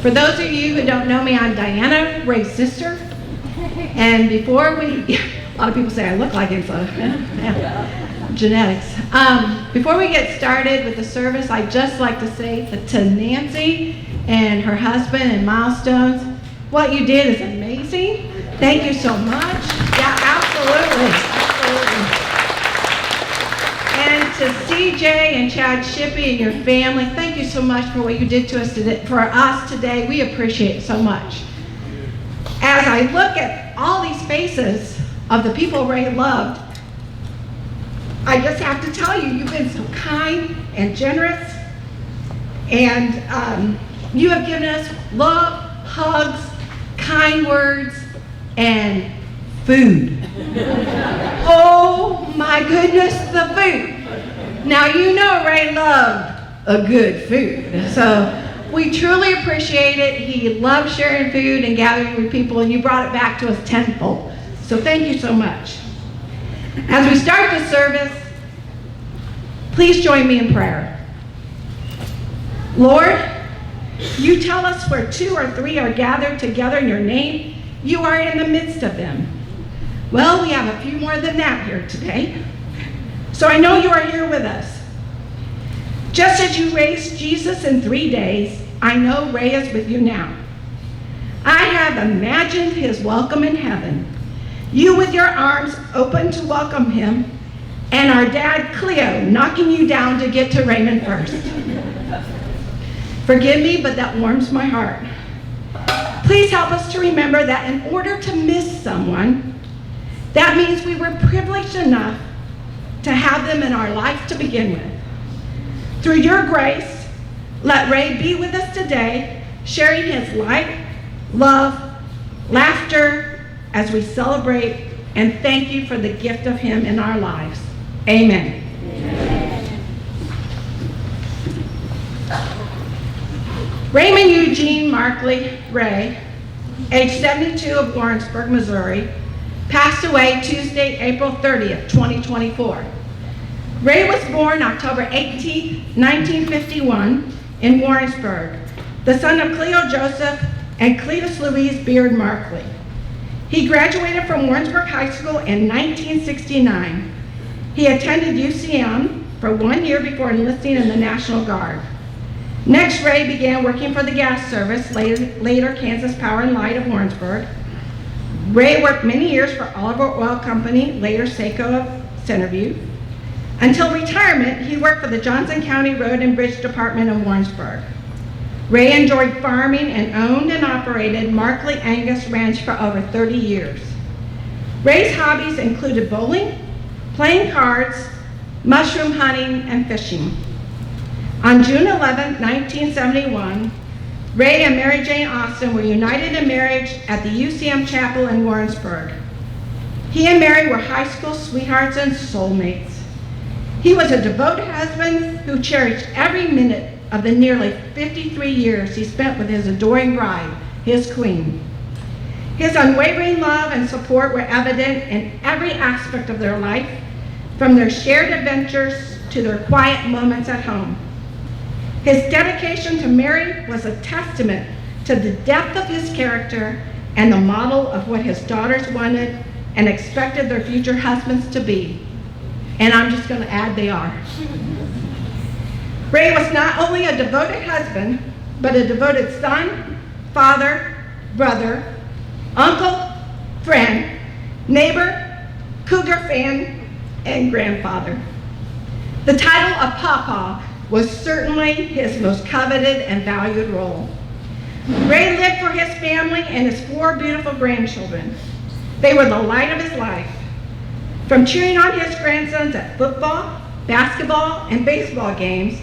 For those of you who don't know me, I'm Diana, Ray's sister. And before we, a lot of people say I look like him, so yeah, genetics. Before we get started with the service, I'd just like to say to Nancy and her husband and Milestones, what you did is amazing. Thank you so much. Yeah, absolutely. And to CJ and Chad Shippey and your family, thank you so much for what you did to us today, for us today. We appreciate it so much. As I look at all these faces of the people Ray loved, I just have to tell you, you've been so kind and generous, and you have given us love, hugs, kind words, and food. Oh my goodness, the food. Now you know Ray loved a good food, so we truly appreciate it. He loves sharing food and gathering with people, and you brought it back to us tenfold. So thank you so much. As we start the service, please join me in prayer. Lord, you tell us where 2 or 3 are gathered together in your name, you are in the midst of them. Well, we have a few more than that here today. So I know you are here with us. Just as you raised Jesus in 3 days, I know Ray is with you now. I have imagined his welcome in heaven. You with your arms open to welcome him, and our dad, Cleo, knocking you down to get to Raymond first. Forgive me, but that warms my heart. Please help us to remember that in order to miss someone, that means we were privileged enough to have them in our life to begin with. Through your grace, let Ray be with us today, sharing his light, love, laughter as we celebrate and thank you for the gift of him in our lives. Amen. Amen. Raymond Eugene Markley Ray, age 72 of Warrensburg, Missouri, passed away Tuesday, April 30th, 2024. Ray was born October 18, 1951 in Warrensburg, the son of Cleo Joseph and Cledys Louise Beard Markley. He graduated from Warrensburg High School in 1969. He attended UCM for 1 year before enlisting in the National Guard. Next, Ray began working for the gas service, later Kansas Power and Light of Warrensburg. Ray worked many years for Oliver Oil Company, later Saco of Centerview. Until retirement, he worked for the Johnson County Road and Bridge Department in Warrensburg. Ray enjoyed farming and owned and operated Markley Angus Ranch for over 30 years. Ray's hobbies included bowling, playing cards, mushroom hunting, and fishing. On June 11, 1971, Ray and Mary Jane Austin were united in marriage at the UCM Chapel in Warrensburg. He and Mary were high school sweethearts and soulmates. He was a devoted husband who cherished every minute of the nearly 53 years he spent with his adoring bride, his queen. His unwavering love and support were evident in every aspect of their life, from their shared adventures to their quiet moments at home. His dedication to Mary was a testament to the depth of his character and the model of what his daughters wanted and expected their future husbands to be. And I'm just going to add, they are. Ray was not only a devoted husband, but a devoted son, father, brother, uncle, friend, neighbor, Cougar fan, and grandfather. The title of Papa was certainly his most coveted and valued role. Ray lived for his family and his 4 beautiful grandchildren. They were the light of his life. From cheering on his grandsons at football, basketball, and baseball games,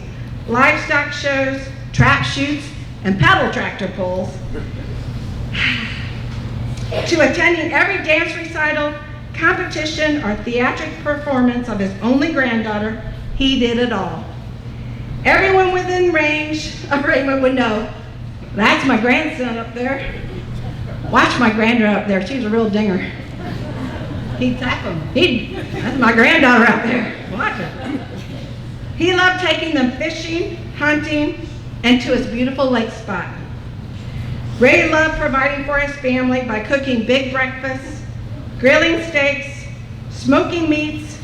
livestock shows, trap shoots, and paddle tractor pulls, to attending every dance recital, competition, or theatric performance of his only granddaughter, he did it all. Everyone within range of Raymond would know, that's my grandson up there. Watch my granddaughter up there, she's a real dinger. He'd tap him. That's my granddaughter out there. Watch her. He loved taking them fishing, hunting, and to his beautiful lake spot. Ray loved providing for his family by cooking big breakfasts, grilling steaks, smoking meats,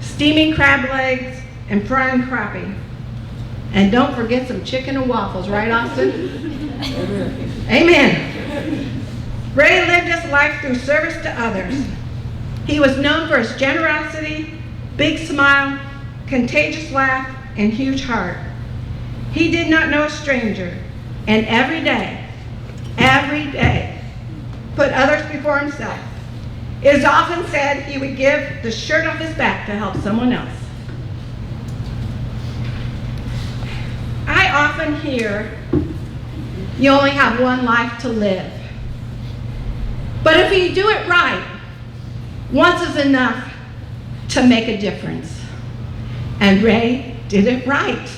steaming crab legs, and frying crappie. And don't forget some chicken and waffles, right, Austin? Amen. Ray lived his life through service to others. He was known for his generosity, big smile, contagious laugh, and huge heart. He did not know a stranger, and every day, put others before himself. It is often said he would give the shirt off his back to help someone else. I often hear, you only have one life to live. But if you do it right, once is enough to make a difference. And Ray did it right.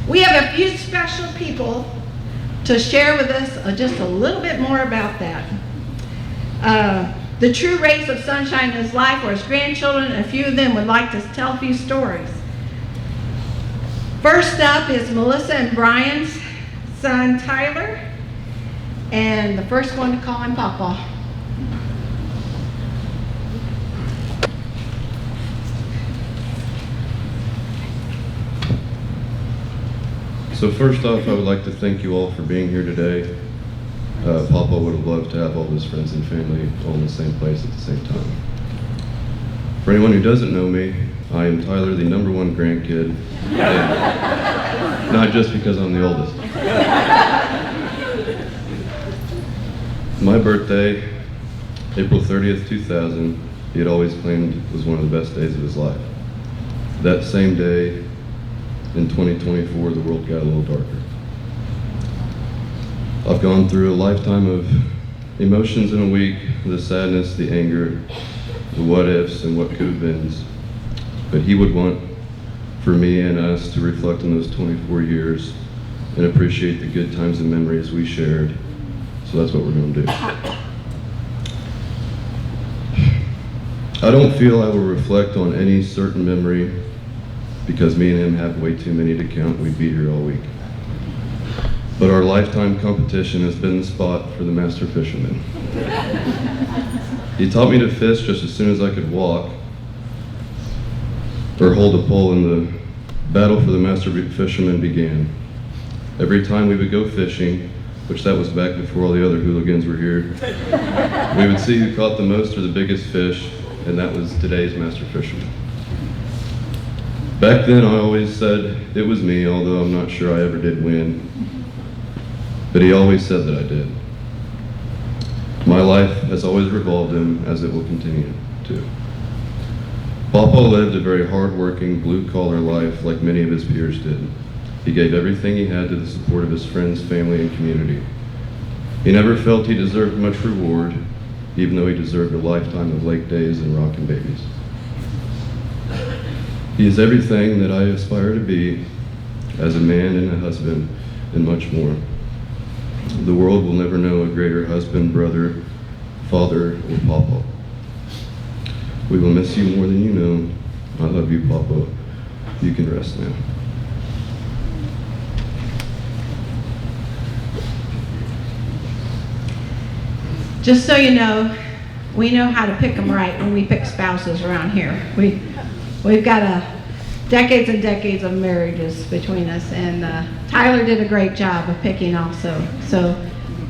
We have a few special people to share with us just a little bit more about that. The true rays of sunshine in his life were his grandchildren, and a few of them would like to tell a few stories. First up is Melissa and Brian's son, Tyler, and the first one to call him Papa. So first off, I would like to thank you all for being here today. Papa would have loved to have all his friends and family all in the same place at the same time. For anyone who doesn't know me, I am Tyler, the #1 grandkid, and not just because I'm the oldest. My birthday, April 30th, 2000, he had always claimed was one of the best days of his life. That same day, in 2024, the world got a little darker. I've gone through a lifetime of emotions in a week, the sadness, the anger, the what ifs, and what could have beens. But he would want for me and us to reflect on those 24 years and appreciate the good times and memories we shared. So that's what we're going to do. I don't feel I will reflect on any certain memory because me and him have way too many to count. We'd be here all week. But our lifetime competition has been the spot for the master fisherman. He taught me to fish just as soon as I could walk or hold a pole, and the battle for the master fisherman began. Every time we would go fishing, which that was back before all the other hooligans were here, we would see who caught the most or the biggest fish, and that was today's master fisherman. Back then, I always said it was me, although I'm not sure I ever did win. But he always said that I did. My life has always revolved him, as it will continue to. Papa lived a very hard-working, blue-collar life like many of his peers did. He gave everything he had to the support of his friends, family, and community. He never felt he deserved much reward, even though he deserved a lifetime of lake days and rockin' babies. He is everything that I aspire to be as a man and a husband, and much more. The world will never know a greater husband, brother, father, or Papa. We will miss you more than you know. I love you, Papa. You can rest now. Just so you know, we know how to pick them right when we pick spouses around here. We've got decades and decades of marriages between us, and Tyler did a great job of picking also. So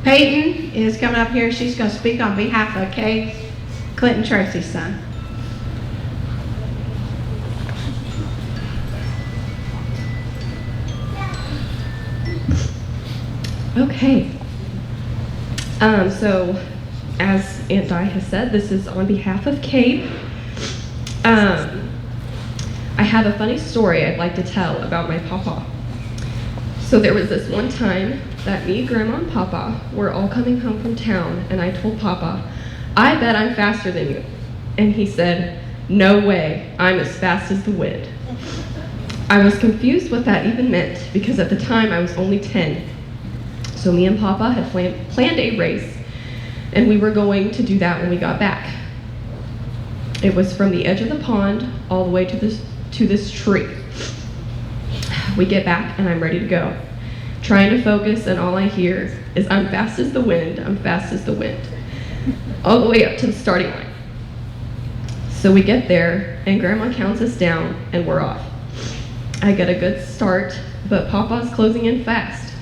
Peyton is coming up here. She's going to speak on behalf of Kay, Clinton Tracy's son. Okay. So, as Aunt Di has said, this is on behalf of Kate. I have a funny story I'd like to tell about my papa. So there was this one time that me, Grandma, and Papa were all coming home from town, and I told Papa, "I bet I'm faster than you." And he said, "No way, I'm as fast as the wind." I was confused what that even meant, because at the time I was only 10. So me and Papa had planned a race, and we were going to do that when we got back. It was from the edge of the pond all the way to this tree. We get back, and I'm ready to go. trying to focus, and all I hear is, "I'm fast as the wind, I'm fast as the wind," all the way up to the starting line. So we get there, and Grandma counts us down, and we're off. I get a good start, but Papa's closing in fast.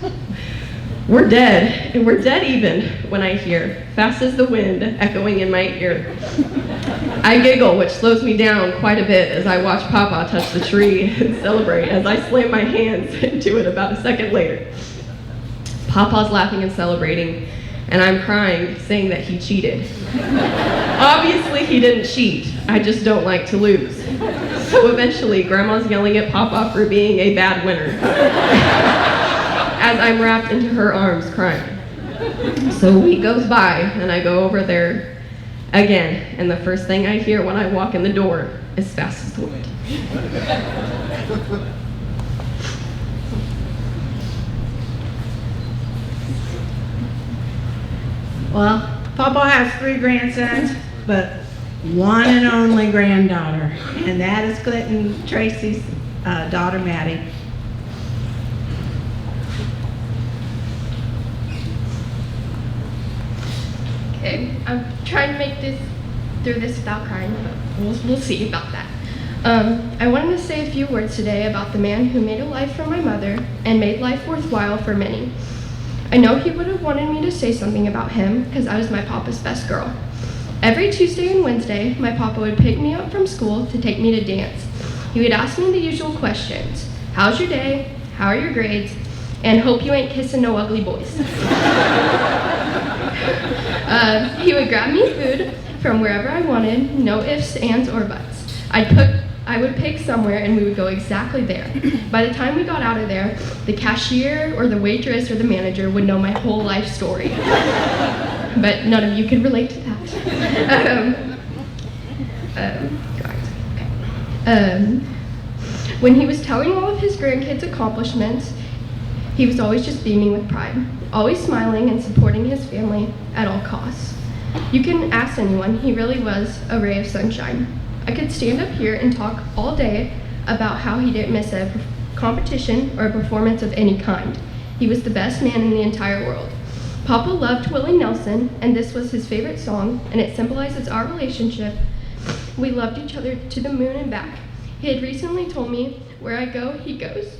We're dead, and we're dead even when I hear "fast as the wind" echoing in my ear. I giggle, which slows me down quite a bit as I watch Papa touch the tree and celebrate as I slam my hands into it about a second later. Papa's laughing and celebrating, and I'm crying, saying that he cheated. Obviously, he didn't cheat. I just don't like to lose. So eventually, Grandma's yelling at Papa for being a bad winner as I'm wrapped into her arms crying. So a week goes by, and I go over there again, and the first thing I hear when I walk in the door is "fast as the wind." Well, Papa has 3 grandsons, but one and only granddaughter, and that is Clinton Tracy's daughter, Maddie. Okay, I'm trying to make this through this without crying, but we'll see about that. I wanted to say a few words today about the man who made a life for my mother and made life worthwhile for many. I know he would have wanted me to say something about him because I was my papa's best girl. Every Tuesday and Wednesday, my papa would pick me up from school to take me to dance. He would ask me the usual questions: "How's your day? How are your grades? And hope you ain't kissing no ugly boys." He would grab me food from wherever I wanted, no ifs, ands, or buts. I would pick somewhere and we would go exactly there. By the time we got out of there, the cashier or the waitress or the manager would know my whole life story. But none of you could relate to that. When he was telling all of his grandkids' accomplishments, he was always just beaming with pride, always smiling and supporting his family at all costs. You can ask anyone, he really was a ray of sunshine. I could stand up here and talk all day about how he didn't miss a competition or a performance of any kind. He was the best man in the entire world. Papa loved Willie Nelson, and this was his favorite song, and it symbolizes our relationship. We loved each other to the moon and back. He had recently told me, "Where I go, he goes."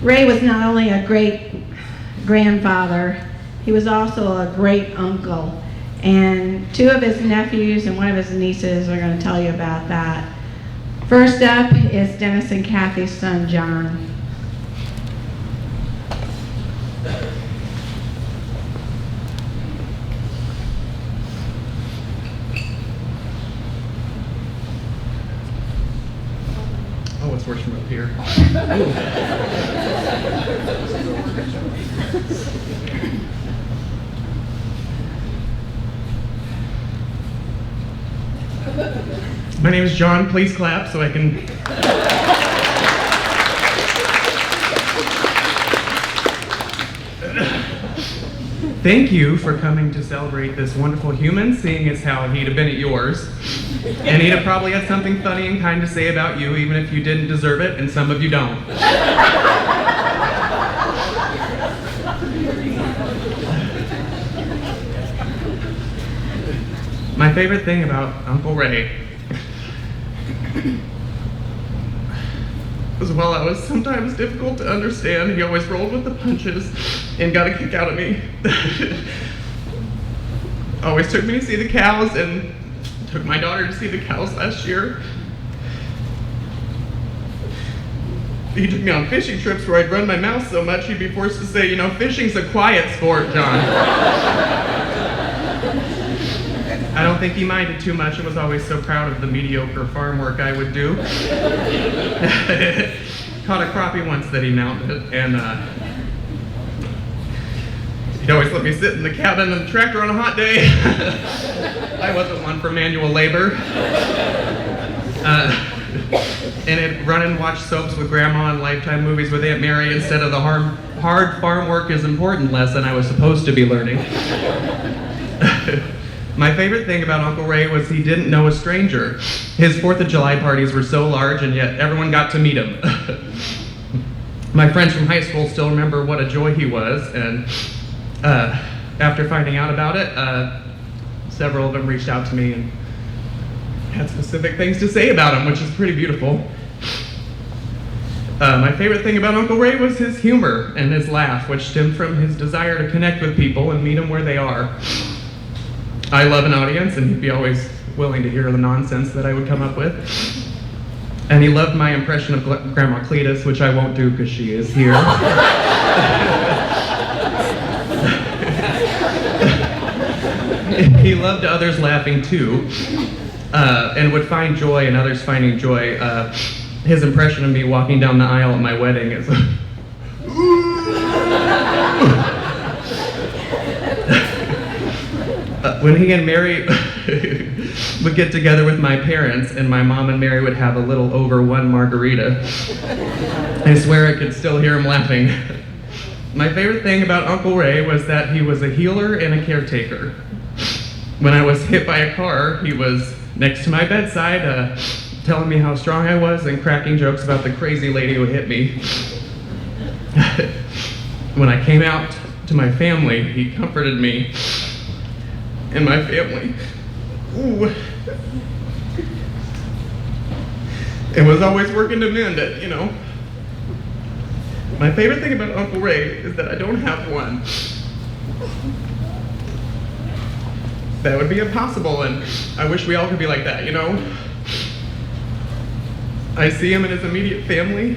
Ray was not only a great grandfather, he was also a great uncle. And two of his nephews and one of his nieces are going to tell you about that. First up is Dennis and Kathy's son, John. Oh, it's worse from up here. My name is John. Please clap so I can. Thank you for coming to celebrate this wonderful human, seeing as how he'd have been at yours. And he'd have probably had something funny and kind to say about you, even if you didn't deserve it, and some of you don't. My favorite thing about Uncle Ray was while I was sometimes difficult to understand, he always rolled with the punches and got a kick out of me. Always took me to see the cows and took my daughter to see the cows last year. He took me on fishing trips where I'd run my mouth so much he'd be forced to say, you know, fishing's a quiet sport, John. I don't think he minded too much and was always so proud of the mediocre farm work I would do. Caught a crappie once that he mounted, and he'd always let me sit in the cabin of the tractor on a hot day. I wasn't one for manual labor. And I'd run and watch soaps with Grandma and Lifetime movies with Aunt Mary instead of the hard farm work is important lesson I was supposed to be learning. My favorite thing about Uncle Ray was he didn't know a stranger. His 4th of July parties were so large and yet everyone got to meet him. My friends from high school still remember what a joy he was, and after finding out about it, several of them reached out to me and had specific things to say about him, which is pretty beautiful. My favorite thing about Uncle Ray was his humor and his laugh, which stemmed from his desire to connect with people and meet them where they are. I love an audience, and he'd be always willing to hear the nonsense that I would come up with. And he loved my impression of Grandma Cledys, which I won't do because she is here. He loved others laughing too, and would find joy in others finding joy. His impression of me walking down the aisle at my wedding is when he and Mary would get together with my parents, and my mom and Mary would have a little over one margarita. I swear I could still hear him laughing. My favorite thing about Uncle Ray was that he was a healer and a caretaker. When I was hit by a car, he was next to my bedside, telling me how strong I was and cracking jokes about the crazy lady who hit me. When I came out to my family, he comforted me and my family. Ooh. And was always working to mend it, you know. My favorite thing about Uncle Ray is that I don't have one. That would be impossible, and I wish we all could be like that, you know. I see him and his immediate family,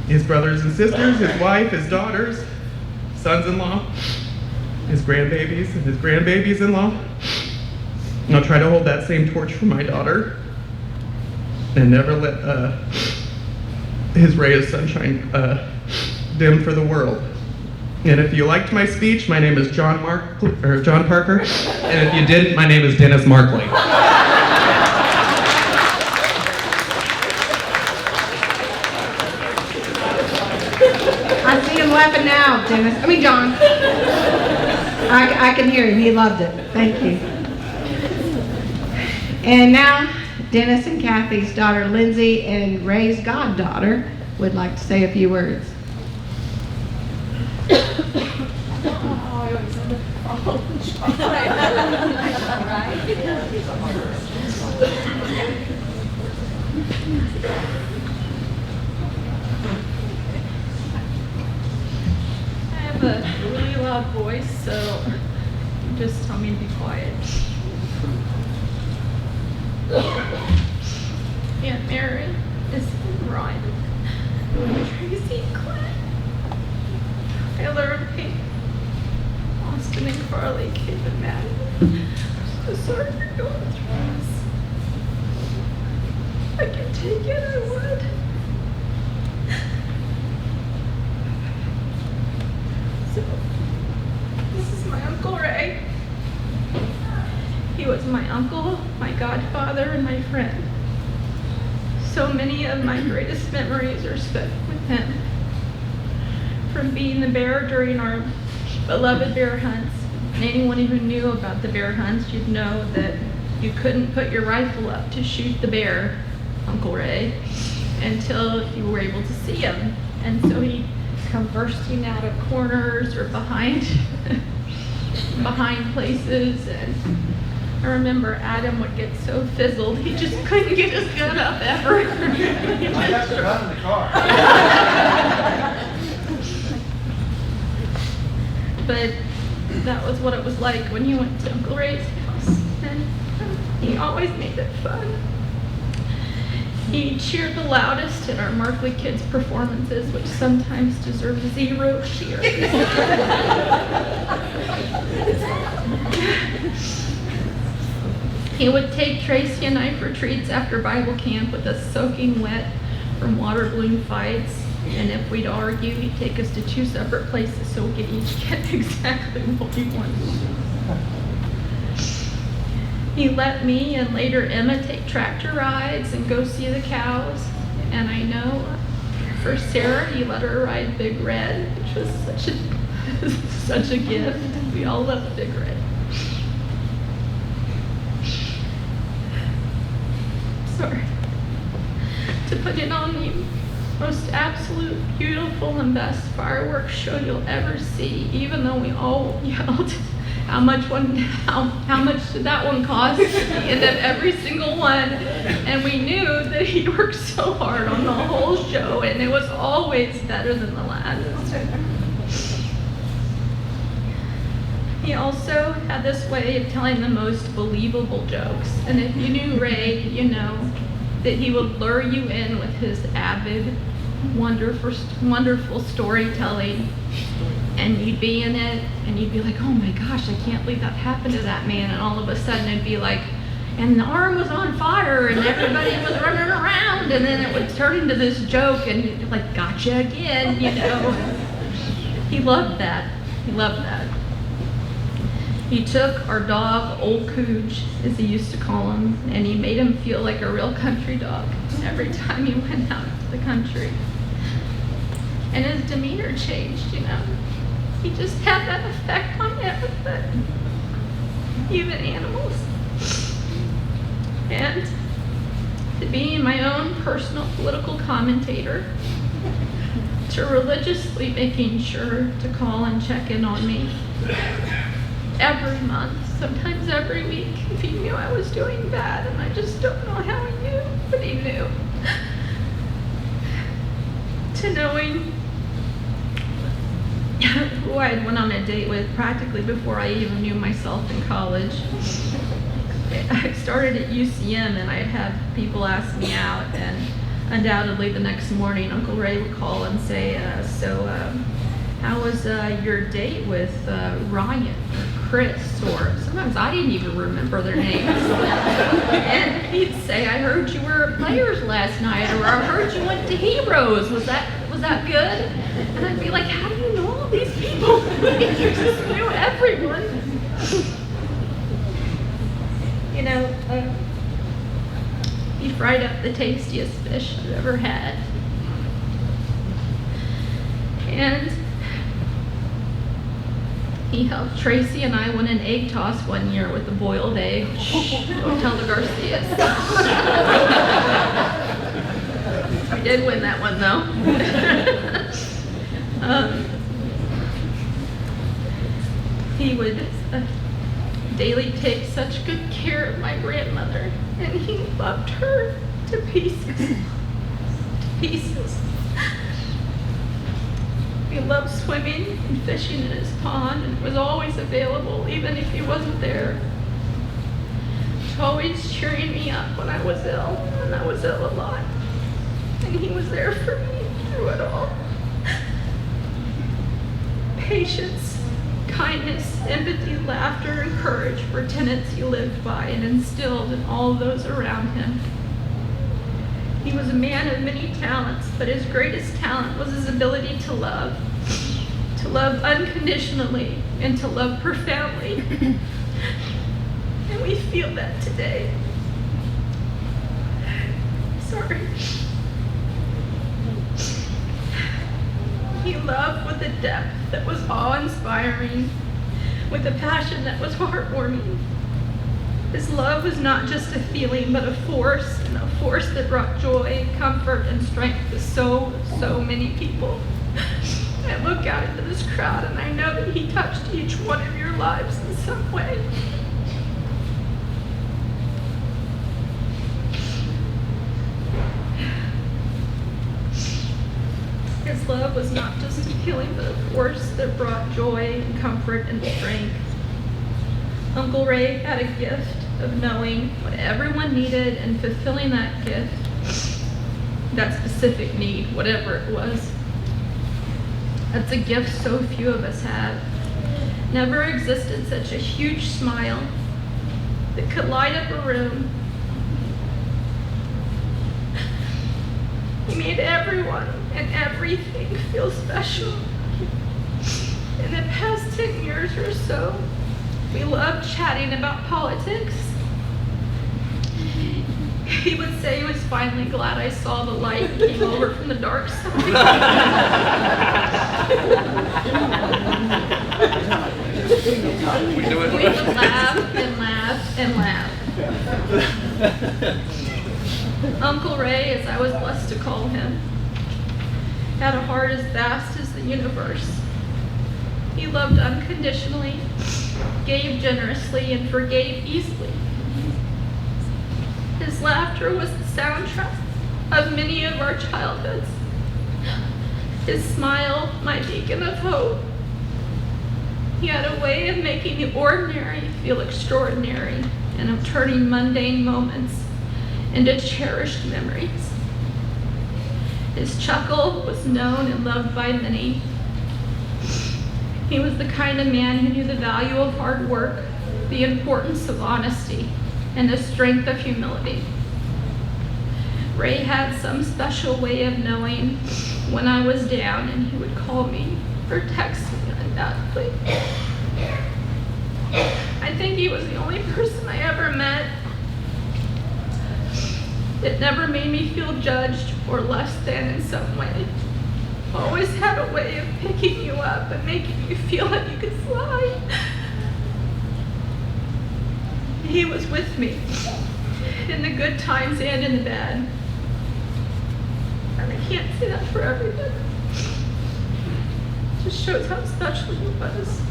his brothers and sisters, his wife, his daughters, sons-in-law, his grandbabies and his grandbabies-in-law. And I'll try to hold that same torch for my daughter and never let his ray of sunshine dim for the world. And if you liked my speech, my name is John Parker, and if you didn't, my name is Dennis Markley. I see him laughing now, John. I can hear him. He loved it. Thank you. And now, Dennis and Kathy's daughter, Lindsay, and Ray's goddaughter would like to say a few words. loud voice, so just tell me to be quiet. Aunt Mary is Ryan, Tracy, Clay. Taylor and Pete, Austin and Carly, Kate and Maddie. So sorry for going through this. If I could take it, I would. So, this is my Uncle Ray. He was my uncle, my godfather, and my friend. So many of my greatest memories are spent with him. From being the bear during our beloved bear hunts, and anyone who knew about the bear hunts, you'd know that you couldn't put your rifle up to shoot the bear, Uncle Ray, until you were able to see him. And so he'd come bursting out of corners or behind places. And I remember Adam would get so fizzled, he just couldn't get his gun up ever. I have to run in the car. But that was what it was like when you went to Uncle Ray's house. And he always made it fun. He cheered the loudest in our Markley kids' performances, which sometimes deserved 0 cheers. He would take Tracy and I for treats after Bible camp with us soaking wet from water balloon fights. And if we'd argue, he'd take us to 2 separate places so we could each get exactly what we wanted. He let me and later Emma take tractor rides and go see the cows. And I know for Sarah, he let her ride Big Red, which was such a gift. We all loved Big Red. Sorry to put it on you. Most absolute, beautiful, and best fireworks show you'll ever see, even though we all yelled how much did that one cost at the end of every single one. And we knew that he worked so hard on the whole show, and it was always better than the last. He also had this way of telling the most believable jokes. And if you knew Ray, you know that he would lure you in with his avid, wonderful storytelling. And you'd be in it, and you'd be like, oh my gosh, I can't believe that happened to that man. And all of a sudden it'd be like, and the arm was on fire, and everybody was running around, and then it would turn into this joke, and you'd be like, gotcha again, you know. He loved that. He loved that. He took our dog, Old Cooge, as he used to call him, and he made him feel like a real country dog every time he went out to the country. And his demeanor changed, you know. He just had that effect on everything, even animals. And to be my own personal political commentator, to religiously making sure to call and check in on me every month, sometimes every week, if he knew I was doing bad, and I just don't know how he knew, but he knew. To knowing who I had went on a date with practically before I even knew myself in college. I started at UCM, and I'd have people ask me out, and undoubtedly the next morning Uncle Ray would call and say, how was your date with Ryan or Chris? Or sometimes I didn't even remember their names. And he'd say, I heard you were at Players last night, or I heard you went to Heroes. Was that good? And I'd be like, how do you know all these people? You just knew everyone. You know, he fried up the tastiest fish I've ever had. And he helped Tracy and I win an egg toss one year with a boiled egg. Shh, don't tell the Garcias. We did win that one though. He would daily take such good care of my grandmother, and he loved her to pieces. To pieces. We He loved swimming and fishing in his pond and was always available even if he wasn't there. Always cheering me up when I was ill, and I was ill a lot. And he was there for me through it all. Patience, kindness, empathy, laughter, and courage were tenets he lived by and instilled in all those around him. He was a man of many talents, but his greatest talent was his ability to love unconditionally, and to love profoundly. And we feel that today. Sorry. He loved with a depth that was awe-inspiring, with a passion that was heartwarming. His love was not just a feeling, but a force, and a force that brought joy, comfort, and strength to so many people. I look out into this crowd and I know that he touched each one of your lives in some way. His love was not just a feeling, but a force that brought joy and comfort and strength. Uncle Ray had a gift of knowing what everyone needed and fulfilling that gift, that specific need, whatever it was. That's a gift so few of us have. Never existed such a huge smile that could light up a room. He made everyone and everything feel special. In the past 10 years or so, we loved chatting about politics. He would say he was finally glad I saw the light and came over from the dark side. We would laugh and laugh and laugh. Uncle Ray, as I was blessed to call him, had a heart as vast as the universe. He loved unconditionally, gave generously, and forgave easily. His laughter was the soundtrack of many of our childhoods. His smile, my beacon of hope. He had a way of making the ordinary feel extraordinary and of turning mundane moments into cherished memories. His chuckle was known and loved by many. He was the kind of man who knew the value of hard work, the importance of honesty, and the strength of humility. Ray had some special way of knowing when I was down, and he would call me or text me undoubtedly. I think he was the only person I ever met that never made me feel judged or less than in some way. Always had a way of picking you up and making you feel like you could fly. He was with me in the good times and in the bad. And I can't say that for everybody. It just shows how special he was.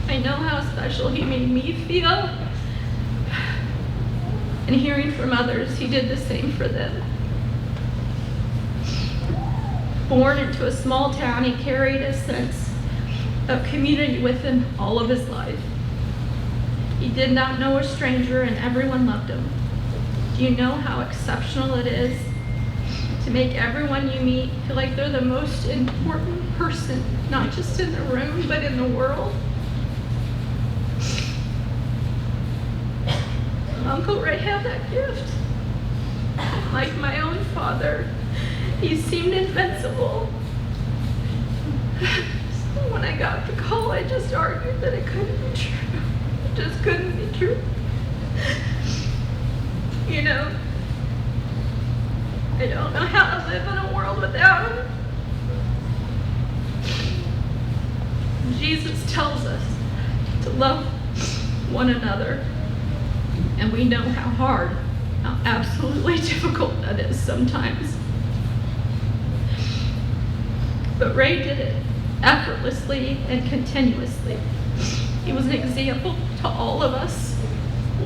I know how special he made me feel. And hearing from others, he did the same for them. Born into a small town, he carried a sense of community with him all of his life. He did not know a stranger, and everyone loved him. Do you know how exceptional it is to make everyone you meet feel like they're the most important person, not just in the room, but in the world? Uncle Ray had that gift. Like my own father, he seemed invincible. So when I got the call, I just argued that it couldn't be true. It just couldn't be true. You know, I don't know how to live in a world without him. Jesus tells us to love one another. And we know how hard, how absolutely difficult that is sometimes. But Ray did it effortlessly and continuously. He was an example to all of us.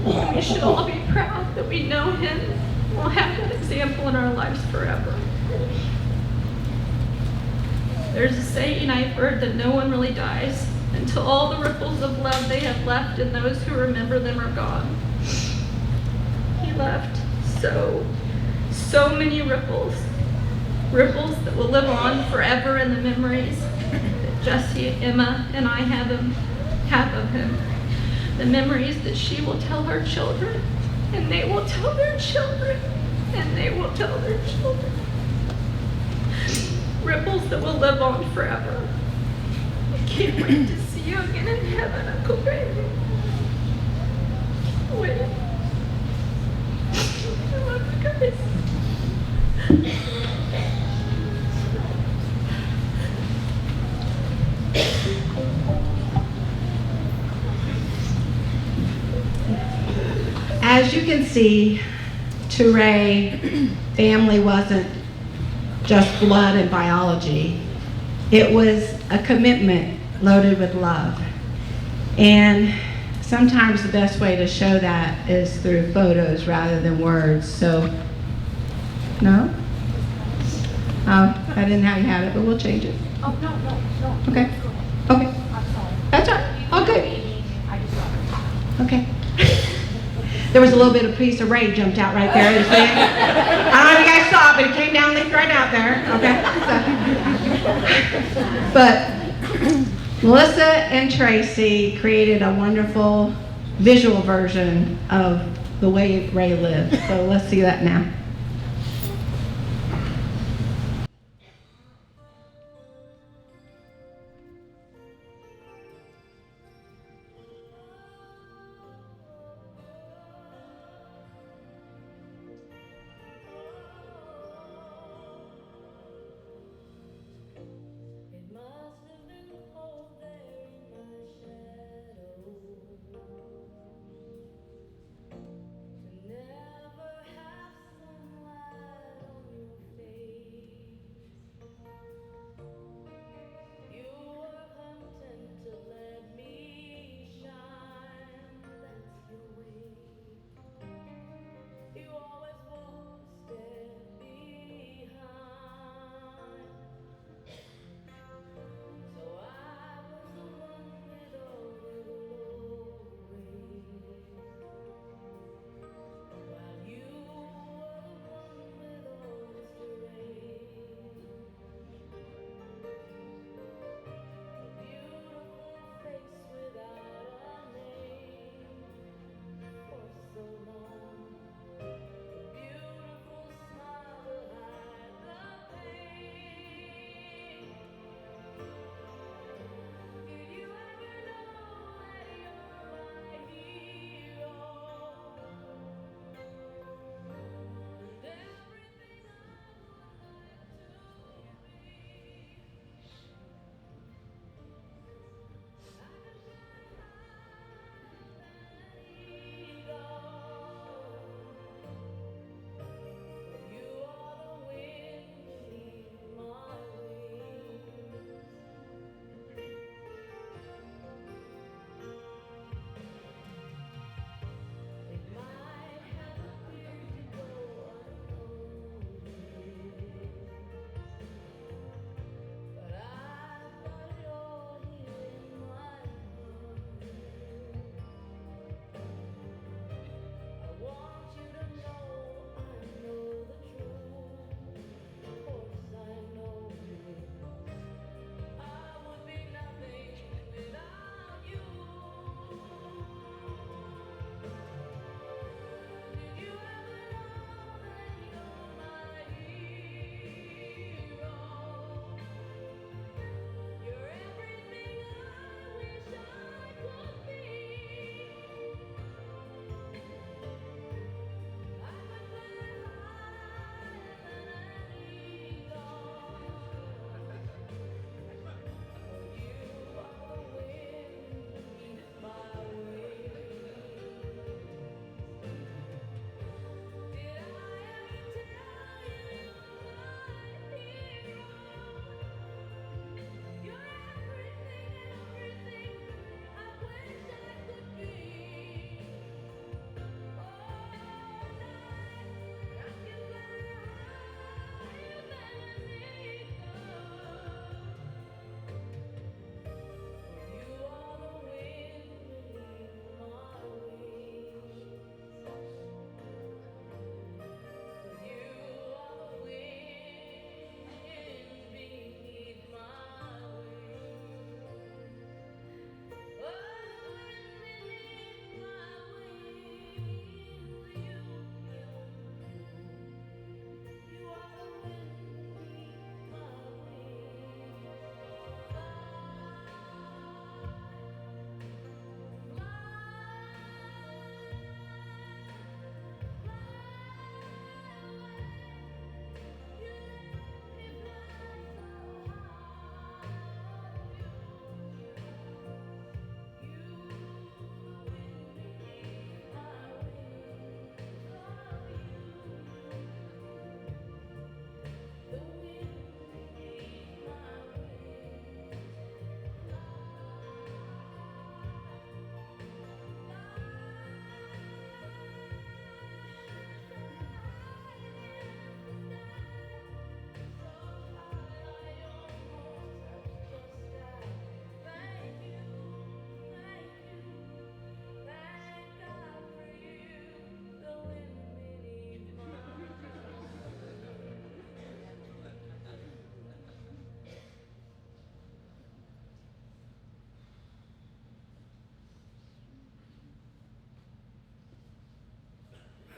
And we should all be proud that we know him and will have that example in our lives forever. There's a saying I've heard that no one really dies until all the ripples of love they have left and those who remember them are gone. He left so many ripples. Ripples that will live on forever in the memories that Jessie, Emma, and I have of him. The memories that she will tell her children, and they will tell their children, and they will tell their children. Ripples that will live on forever. I can't wait to see you again in heaven, Uncle Ray. Can't wait. I love you guys. As you can see, to Ray, family wasn't just blood and biology. It was a commitment loaded with love. And sometimes the best way to show that is through photos rather than words. So, no? Oh, I didn't have you have it, but we'll change it. Oh, no. Okay. Okay. I'm sorry. That's all right. Okay. Okay. There was a little bit of piece of Ray jumped out right there. You see it? I don't know if you guys saw it, but it came down, leaked right out there. Okay. But Melissa and Tracy created a wonderful visual version of the way Ray lived. So let's see that now.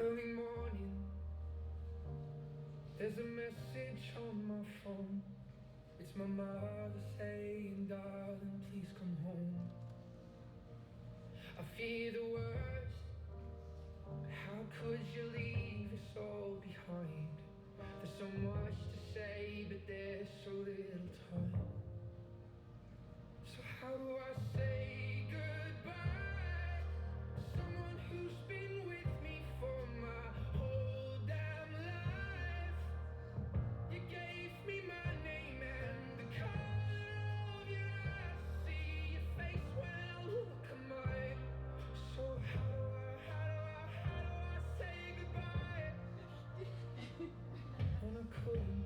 Early morning, there's a message on my phone. It's my mother saying, darling, please come home. I fear the worst. How could you leave us all behind? There's so much to say, but there's so little time. So how do I say goodbye to someone who's been with me for my whole damn life? You gave me my name and the color of your eyes. See your face when I look at mine. So how do I say goodbye? And I couldn't.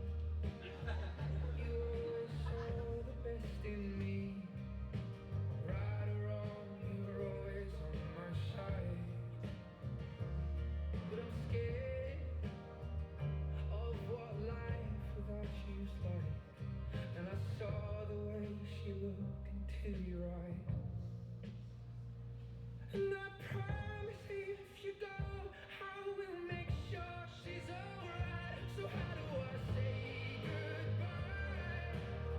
You always saw the best in me. Right or wrong, you were always on my side. But I'm scared of what life without you's like. And I saw the way she looked into your eyes. And I promise if you go, I will make sure she's alright. So how do I say goodbye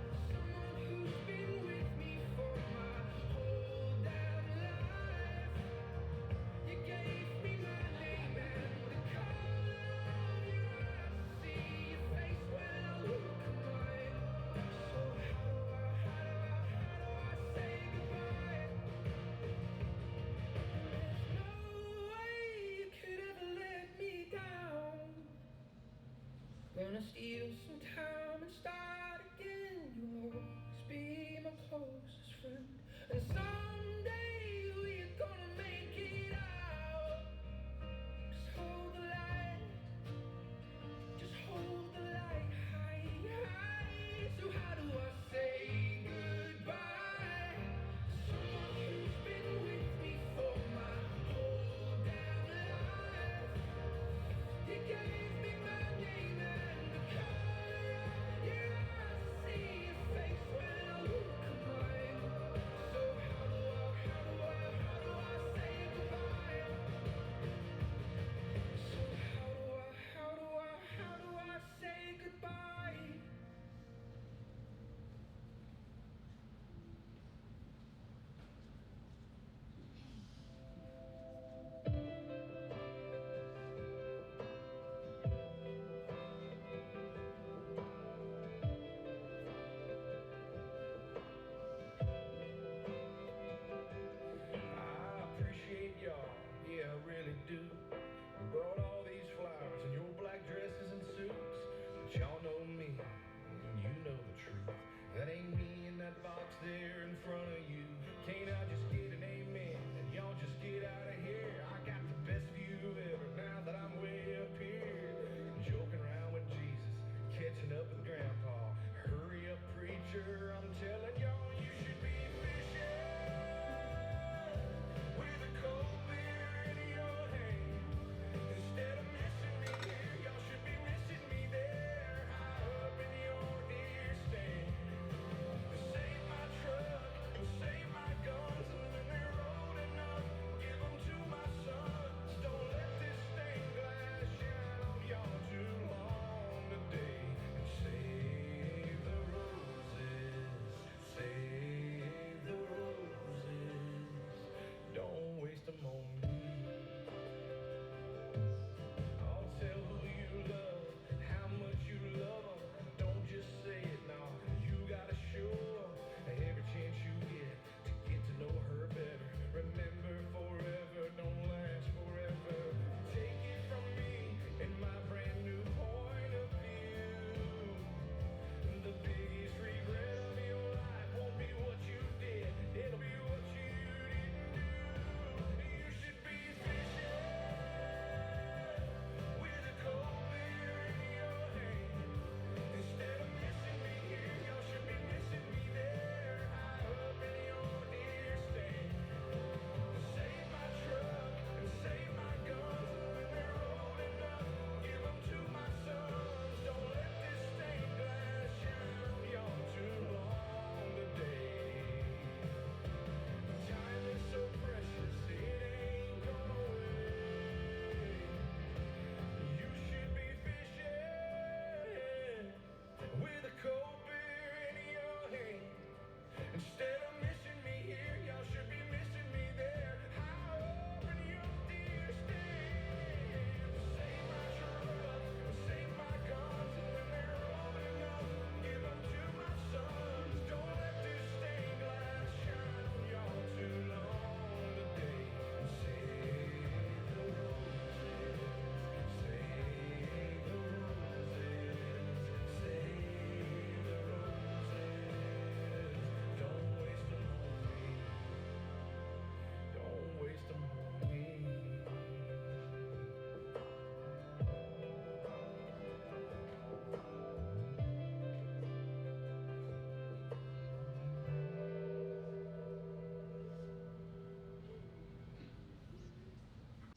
to someone who's been with me for my whole damn life? You gave me my name and the color of your eyes. See your face when I look at mine. So how do I say goodbye? There's no way you could ever let me down. Gonna steal some time and start again. You'll always be my closest friend. And someday we're gonna make it out. Just hold the light. Just hold the light high, high. So how do I say goodbye to someone who's been with me for my whole damn life? You gave me my name and the color of your eyes. See your face when I look at mine. So how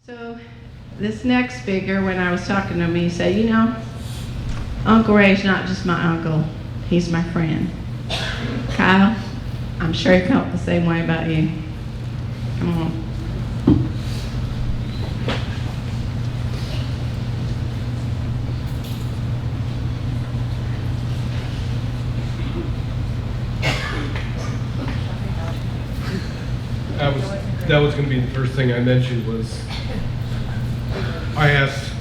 So this next speaker, when I was talking to him, he said, you know, Uncle Ray's not just my uncle, he's my friend. Kyle, I'm sure he felt the same way about you. Come on. That was going to be the first thing I mentioned. Was I asked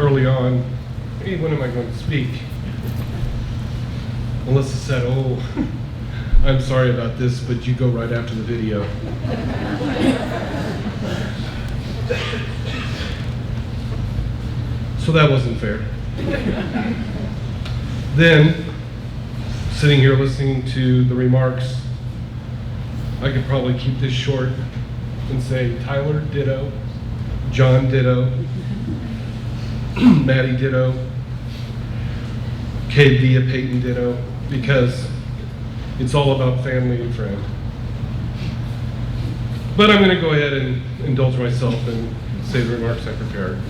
early on, hey, when am I going to speak? Melissa said, oh, I'm sorry about this, but you go right after the video. So that wasn't fair. Then, sitting here listening to the remarks, I could probably keep this short and say Tyler ditto, John ditto, Maddie ditto, Kay Via Peyton ditto, because it's all about family and friend. But I'm going to go ahead and indulge myself and say the remarks I prepared.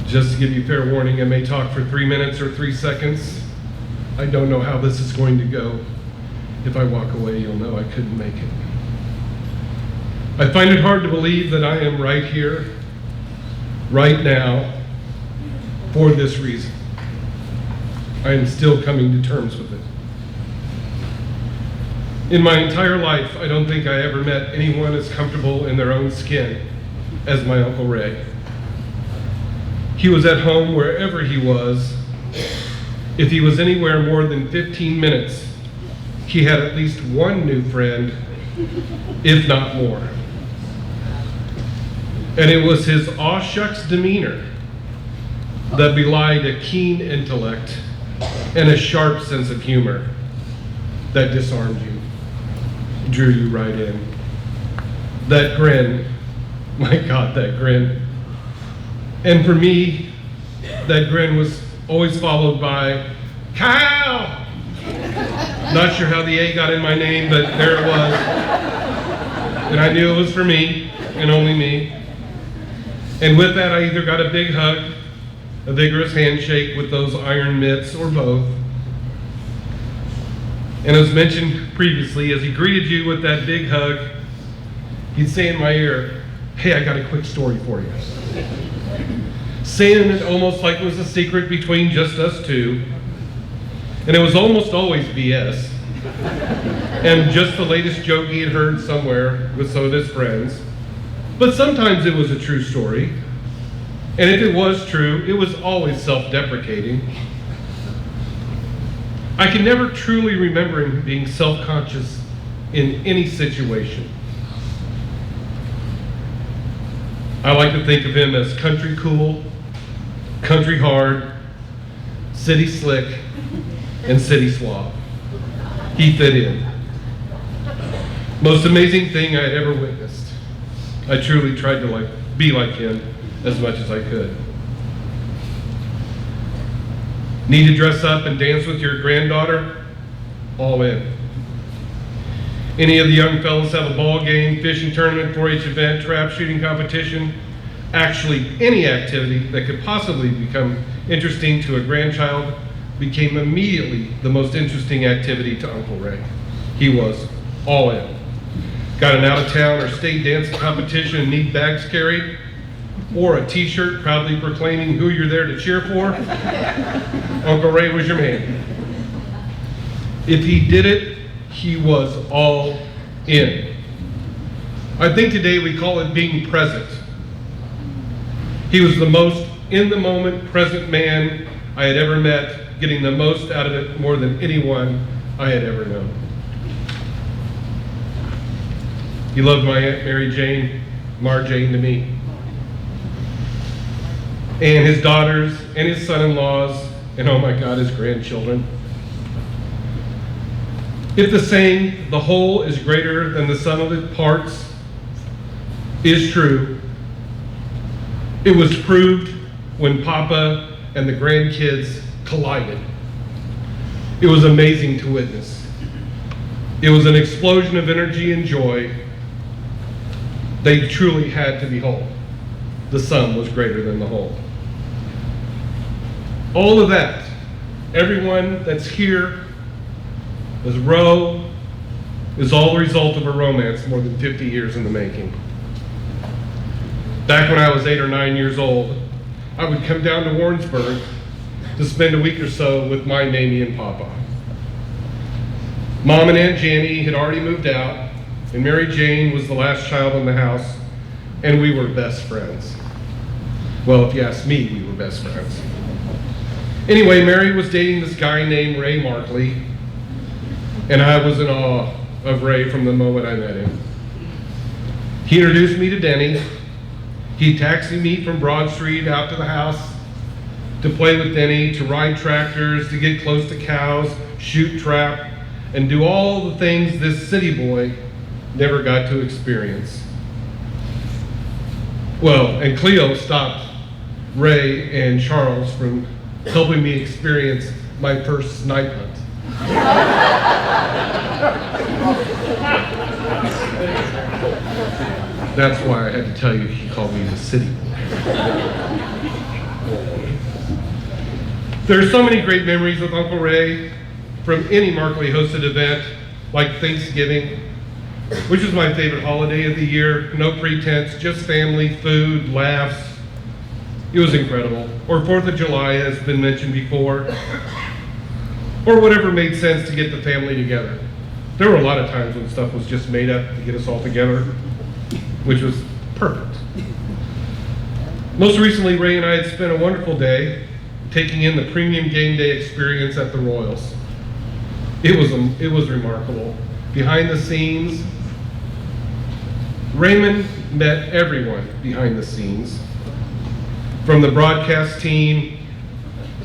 Just to give you fair warning, I may talk for 3 minutes or 3 seconds. I don't know how this is going to go. If I walk away, you'll know I couldn't make it. I find it hard to believe that I am right here, right now, for this reason. I am still coming to terms with it. In my entire life, I don't think I ever met anyone as comfortable in their own skin as my Uncle Ray. He was at home wherever he was. If he was anywhere more than 15 minutes, he had at least one new friend, if not more. And it was his aw shucks demeanor that belied a keen intellect and a sharp sense of humor that disarmed you, drew you right in. That grin, my God, that grin. And for me, that grin was always followed by, Kyle! Not sure how the A got in my name, but there it was. And I knew it was for me, and only me. And with that, I either got a big hug, a vigorous handshake with those iron mitts, or both. And as mentioned previously, as he greeted you with that big hug, he'd say in my ear, hey, I got a quick story for you. Saying it almost like it was a secret between just us two. And it was almost always BS. And just the latest joke he had heard somewhere with some of his friends. But sometimes it was a true story. And if it was true, it was always self-deprecating. I can never truly remember him being self-conscious in any situation. I like to think of him as country cool, country hard, city slick, and city suave. He fit in. Most amazing thing I had ever witnessed. I truly tried to be like him as much as I could. Need to dress up and dance with your granddaughter? All in. Any of the young fellas have a ball game, fishing tournament, 4-H event, trap shooting competition, actually any activity that could possibly become interesting to a grandchild became immediately the most interesting activity to Uncle Ray. He was all in. Got an out-of-town or state dance competition and need bags carried, or a t-shirt proudly proclaiming who you're there to cheer for, Uncle Ray was your man. If he did it, he was all in. I think today we call it being present. He was the most in-the-moment present man I had ever met, getting the most out of it more than anyone I had ever known. He loved my Aunt Mary Jane, Mar Jane to me, and his daughters, and his son-in-laws, and oh my God, his grandchildren. If the saying, the whole is greater than the sum of its parts, is true, it was proved when Papa and the grandkids collided. It was amazing to witness. It was an explosion of energy and joy. They truly had to be whole. The sum was greater than the whole. All of that, everyone that's here, as Roe, is all the result of a romance more than 50 years in the making. Back when I was 8 or 9 years old, I would come down to Warrensburg to spend a week or so with my Mamie and Papa. Mom and Aunt Janny had already moved out, and Mary Jane was the last child in the house, and we were best friends. Well, if you ask me, we were best friends. Anyway, Mary was dating this guy named Ray Markley, and I was in awe of Ray from the moment I met him. He introduced me to Denny. He taxied me from Broad Street out to the house to play with Denny, to ride tractors, to get close to cows, shoot trap, and do all the things this city boy never got to experience. Well, and Cleo stopped Ray and Charles from helping me experience my first snipe hunt. That's why I had to tell you he called me the city boy. There are so many great memories with Uncle Ray from any Markley hosted event, like Thanksgiving, which is my favorite holiday of the year. No pretense, just family, food, laughs. It was incredible. Or 4th of July, as has been mentioned before. Or whatever made sense to get the family together. There were a lot of times when stuff was just made up to get us all together, which was perfect. Most recently, Ray and I had spent a wonderful day taking in the premium game day experience at the Royals. It was remarkable. Behind the scenes, Raymond met everyone behind the scenes, from the broadcast team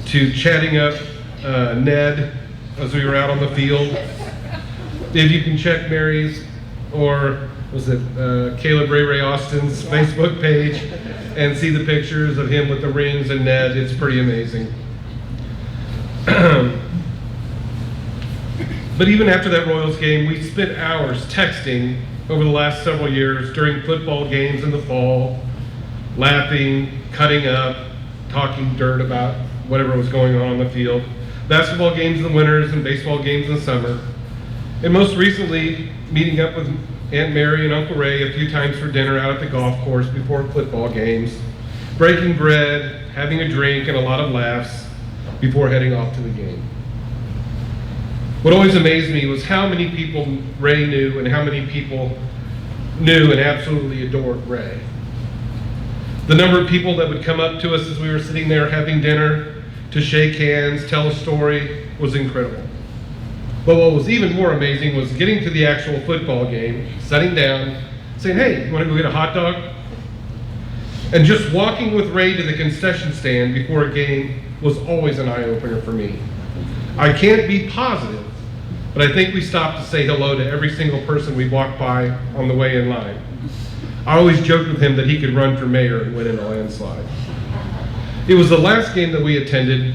to chatting up Ned as we were out on the field. If you can check Mary's, or was it Caleb Ray Austin's Facebook page, and see the pictures of him with the rings and Ned, it's pretty amazing. But even after that Royals game, we spent hours texting over the last several years during football games in the fall, laughing, cutting up, talking dirt about whatever was going on the field, basketball games in the winters and baseball games in the summer, and most recently meeting up with Aunt Mary and Uncle Ray a few times for dinner out at the golf course before football games, breaking bread, having a drink, and a lot of laughs before heading off to the game. What always amazed me was how many people Ray knew and how many people knew and absolutely adored Ray. The number of people that would come up to us as we were sitting there having dinner to shake hands, tell a story, was incredible. But what was even more amazing was getting to the actual football game, sitting down, saying, "Hey, you want to go get a hot dog?" And just walking with Ray to the concession stand before a game was always an eye-opener for me. I can't be positive, but I think we stopped to say hello to every single person we walked by on the way in line. I always joked with him that he could run for mayor and win in a landslide. It was the last game that we attended,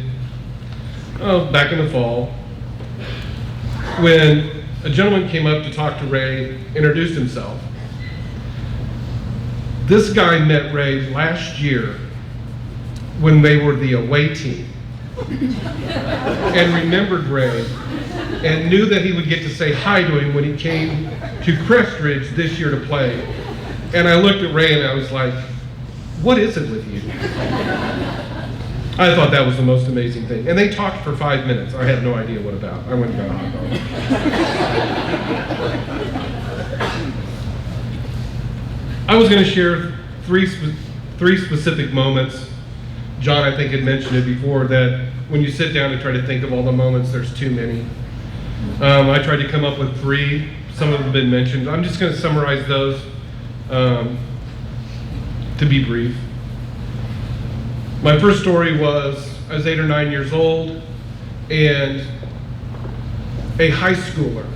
back in the fall, when a gentleman came up to talk to Ray, introduced himself. This guy met Ray last year when they were the away team and remembered Ray and knew that he would get to say hi to him when he came to Crestridge this year to play. And I looked at Ray and I was like, "What is it with you?" I thought that was the most amazing thing. And they talked for 5 minutes. I had no idea what about. I went and got a hot dog. I was going to share three specific moments. John, I think, had mentioned it before, that when you sit down and try to think of all the moments, there's too many. I tried to come up with 3. Some of them have been mentioned. I'm just going to summarize those to be brief. My first story was, I was 8 or 9 years old, and a high schooler,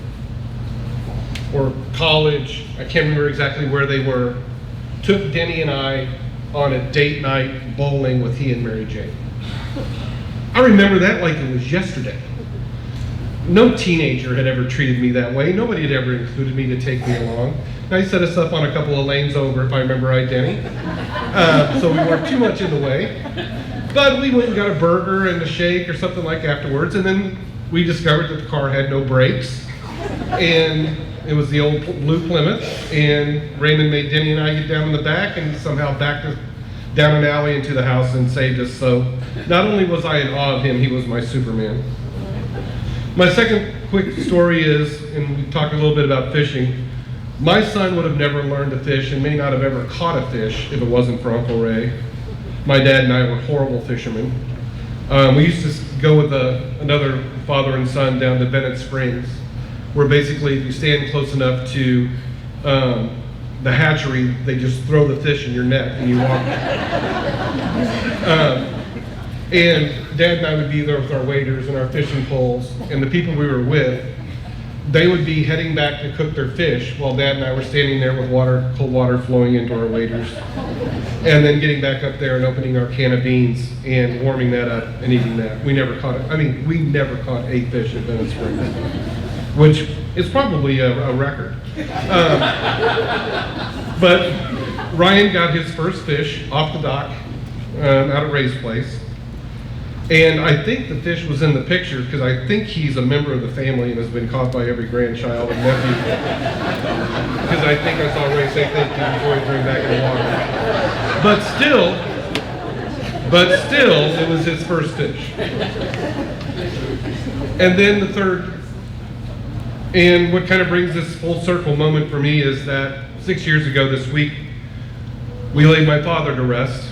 or college, I can't remember exactly where they were, took Denny and I on a date night bowling with he and Mary Jane. I remember that like it was yesterday. No teenager had ever treated me that way. Nobody had ever included me to take me along. I set us up on a couple of lanes over, if I remember right, Denny. So we weren't too much in the way. But we went and got a burger and a shake or something like afterwards, and then we discovered that the car had no brakes, and it was the old blue Plymouth, and Raymond made Denny and I get down in the back and somehow backed us down an alley into the house and saved us. So not only was I in awe of him, he was my Superman. My second quick story is, and we talked a little bit about fishing, my son would have never learned to fish and may not have ever caught a fish if it wasn't for Uncle Ray. My dad and I were horrible fishermen. We used to go with another father and son down to Bennett Springs, where basically if you stand close enough to the hatchery, they just throw the fish in your net and you walk. And Dad and I would be there with our waders and our fishing poles, and the people we were with, they would be heading back to cook their fish while Dad and I were standing there with cold water flowing into our waders, and then getting back up there and opening our can of beans and warming that up and eating that. We never caught it. I mean, we never caught 8 fish at Bennett Springs, which is probably a record. But Ryan got his first fish off the dock out at Ray's place. And I think the fish was in the picture because I think he's a member of the family and has been caught by every grandchild and nephew. Because I think I saw Ray say thank you before he threw him back in the water. But still, it was his first fish. And then the third, and what kind of brings this full circle moment for me is that 6 years ago this week, we laid my father to rest.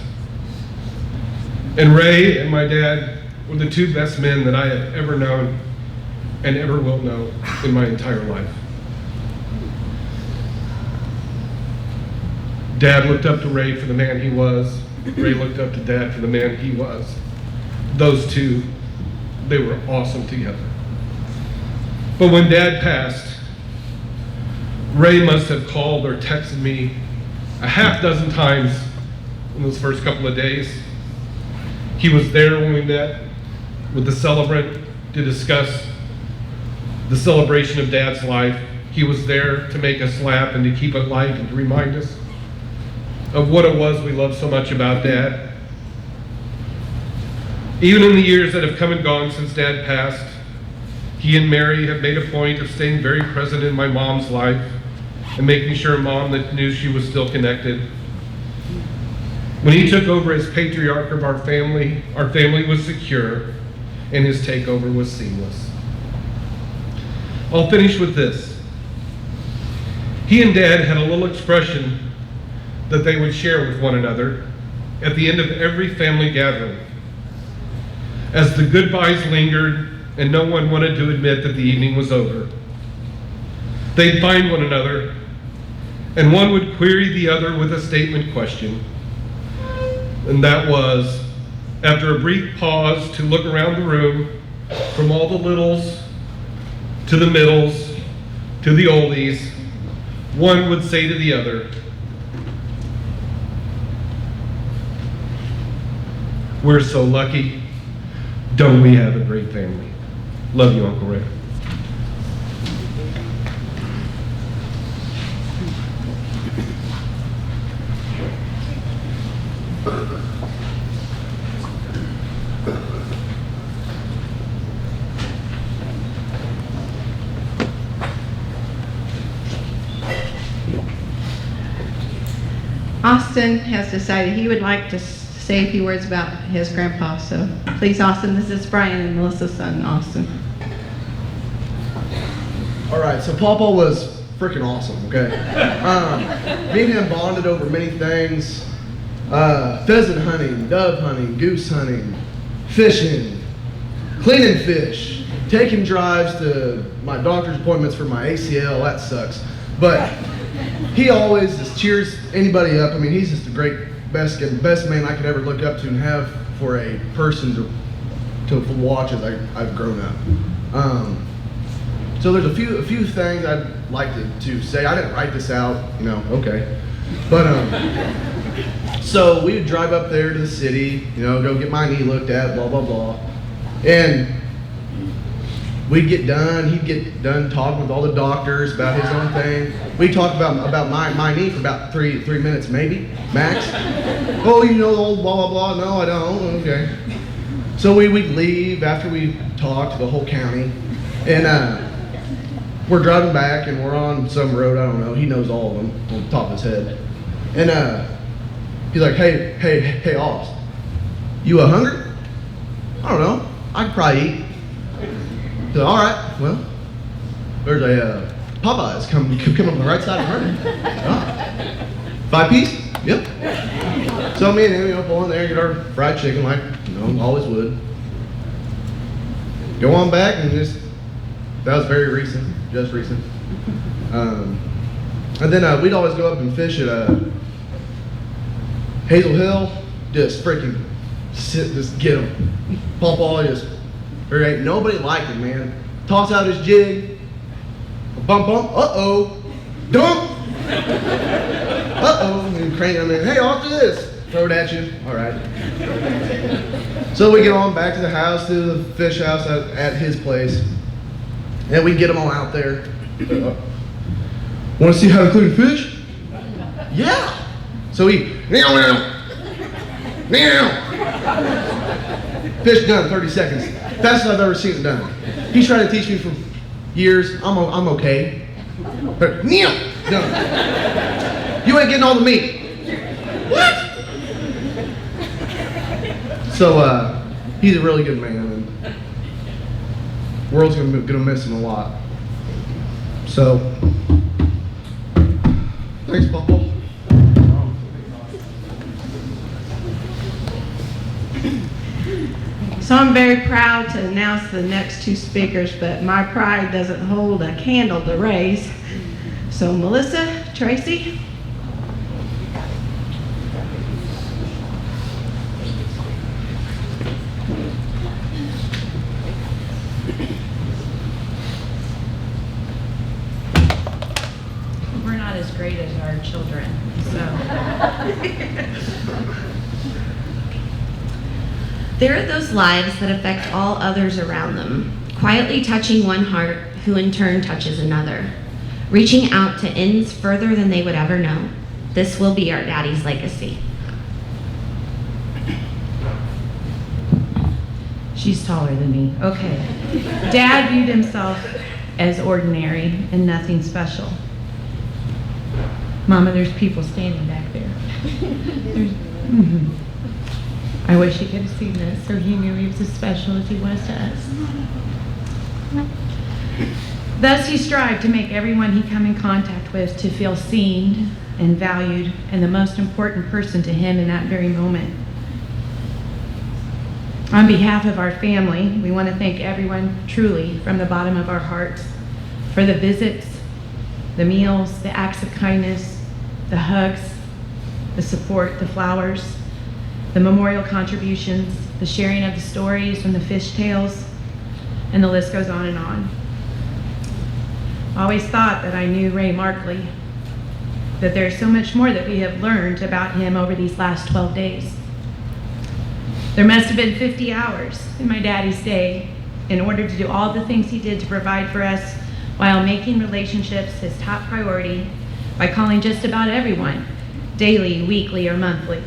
And Ray and my dad were the 2 best men that I have ever known and ever will know in my entire life. Dad looked up to Ray for the man he was. Ray looked up to Dad for the man he was. Those 2, they were awesome together. But when Dad passed, Ray must have called or texted me a half dozen times in those first couple of days. He was there when we met with the celebrant to discuss the celebration of Dad's life. He was there to make us laugh and to keep it light and to remind us of what it was we loved so much about Dad. Even in the years that have come and gone since Dad passed, he and Mary have made a point of staying very present in my mom's life and making sure Mom knew she was still connected. When he took over as patriarch of our family was secure and his takeover was seamless. I'll finish with this. He and Dad had a little expression that they would share with one another at the end of every family gathering. As the goodbyes lingered and no one wanted to admit that the evening was over, they'd find one another and one would query the other with a statement question. And that was, after a brief pause to look around the room, from all the littles to the middles to the oldies, one would say to the other, "We're so lucky. Don't we have a great family? Love you, Uncle Ray." Austin has decided he would like to say a few words about his grandpa. So please, Austin, this is Brian and Melissa's son, Austin. All right, so Papa was freaking awesome, okay? Me and him bonded over many things. Pheasant hunting, dove hunting, goose hunting, fishing, cleaning fish, taking drives to my doctor's appointments for my ACL, that sucks. But he always just cheers anybody up. I mean, he's just the best man I could ever look up to and have for a person to watch as I've grown up. So there's a few things I'd like to say. I didn't write this out, okay. But so we would drive up there to the city, go get my knee looked at, blah, blah, blah. And we'd get done, he'd get done talking with all the doctors about his own thing. We talked about my knee for about three minutes maybe, max. Oh, you know the old blah, blah, blah. No, I don't. Okay. So we'd leave after we talked to the whole county. And we're driving back and we're on some road, I don't know. He knows all of them on the top of his head. And he's like, hey, Oz, you hungry? I don't know. I could probably eat. He's like, all right, well, there's a Popeyes coming on the right side of the road. Oh. 5 piece? Yep. So me and him, pull in there, get our fried chicken like, always would. Go on back and that was very recent, just recent. And then we'd always go up and fish at Hazel Hill, just freaking just get him. Pawpaw there ain't nobody like him, man. Toss out his jig, bump, uh-oh, dump, uh-oh, and crank him in, hey, off to this, throw it at you, all right. So we get on back to the house, to the fish house at his place, and we get them all out there. Want to see how to clean fish? Yeah. So he, meow. Fish done, 30 seconds. Fastest I've ever seen it done. He's trying to teach me for years. I'm okay. But meow, done. You ain't getting all the meat. What? So he's a really good man, and the world's gonna miss him a lot. So thanks, Papa. So I'm very proud to announce the next 2 speakers, but my pride doesn't hold a candle to raise. So Melissa, Tracy. We're not as great as our children, so. There are those lives that affect all others around them, quietly touching one heart who in turn touches another, reaching out to ends further than they would ever know. This will be our daddy's legacy. She's taller than me. Okay. Dad viewed himself as ordinary and nothing special. Mama, there's people standing back there. I wish he could have seen this so he knew he was as special as he was to us. Thus, he strived to make everyone he came in contact with to feel seen and valued and the most important person to him in that very moment. On behalf of our family, we want to thank everyone truly from the bottom of our hearts for the visits, the meals, the acts of kindness, the hugs, the support, the flowers, the memorial contributions, the sharing of the stories and the fish tales, and the list goes on and on. I always thought that I knew Ray Markley, that there's so much more that we have learned about him over these last 12 days. There must have been 50 hours in my daddy's day in order to do all the things he did to provide for us while making relationships his top priority by calling just about everyone, daily, weekly, or monthly.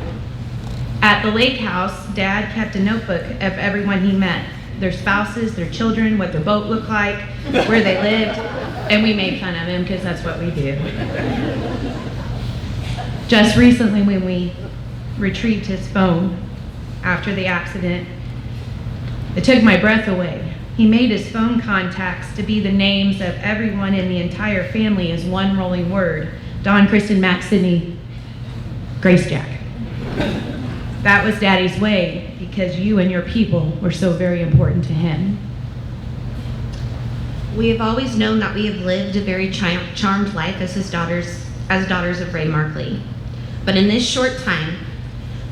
At the lake house, Dad kept a notebook of everyone he met, their spouses, their children, what their boat looked like, where they lived, and we made fun of him because that's what we do. Just recently when we retrieved his phone after the accident, it took my breath away. He made his phone contacts to be the names of everyone in the entire family as one rolling word. Don, Kristen, Max, Sydney, Grace, Jack. That was Daddy's way because you and your people were so very important to him. We have always known that we have lived a very charmed life as his daughters, as daughters of Ray Markley. But in this short time,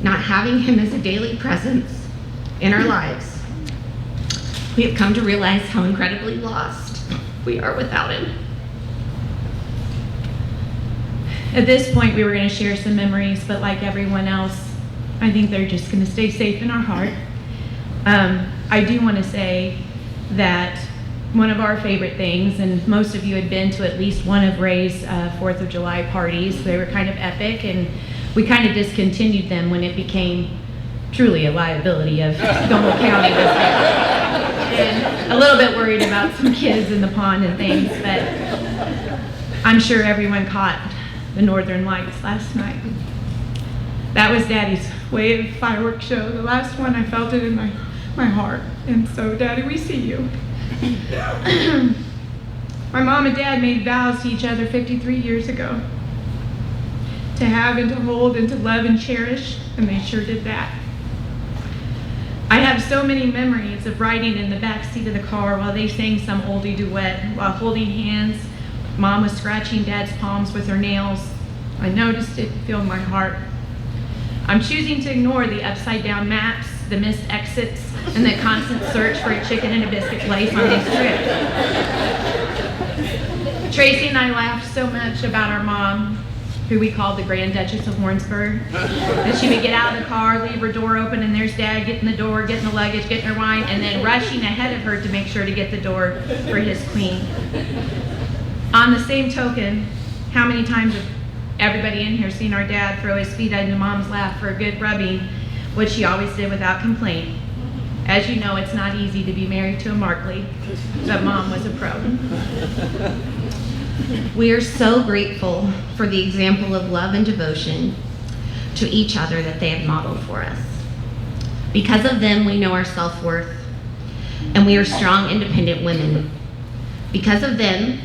not having him as a daily presence in our lives, we have come to realize how incredibly lost we are without him. At this point, we were going to share some memories, but like everyone else, I think they're just going to stay safe in our heart. I do want to say that one of our favorite things, and most of you had been to at least one of Ray's 4th of July parties. They were kind of epic, and we kind of discontinued them when it became truly a liability of Stonewall County was there. And a little bit worried about some kids in the pond and things, but I'm sure everyone caught the Northern Lights last night. That was Daddy's wave fireworks show. The last one, I felt it in my heart. And so, Daddy, we see you. My mom and Dad made vows to each other 53 years ago to have and to hold and to love and cherish, and they sure did that. I have so many memories of riding in the back seat of the car while they sang some oldie duet, while holding hands. Mom was scratching Dad's palms with her nails. I noticed it filled my heart. I'm choosing to ignore the upside-down maps, the missed exits, and the constant search for a chicken and a biscuit place on these trips. Tracy and I laughed so much about our mom, who we called the Grand Duchess of Warrensburg, that she would get out of the car, leave her door open, and there's Dad getting the door, getting the luggage, getting her wine, and then rushing ahead of her to make sure to get the door for his queen. On the same token, how many times have everybody in here seen our dad throw his feet into Mom's lap for a good rubbing, which he always did without complaint? As you know, it's not easy to be married to a Markley, but Mom was a pro. We are so grateful for the example of love and devotion to each other that they have modeled for us. Because of them, we know our self-worth, and we are strong, independent women. Because of them,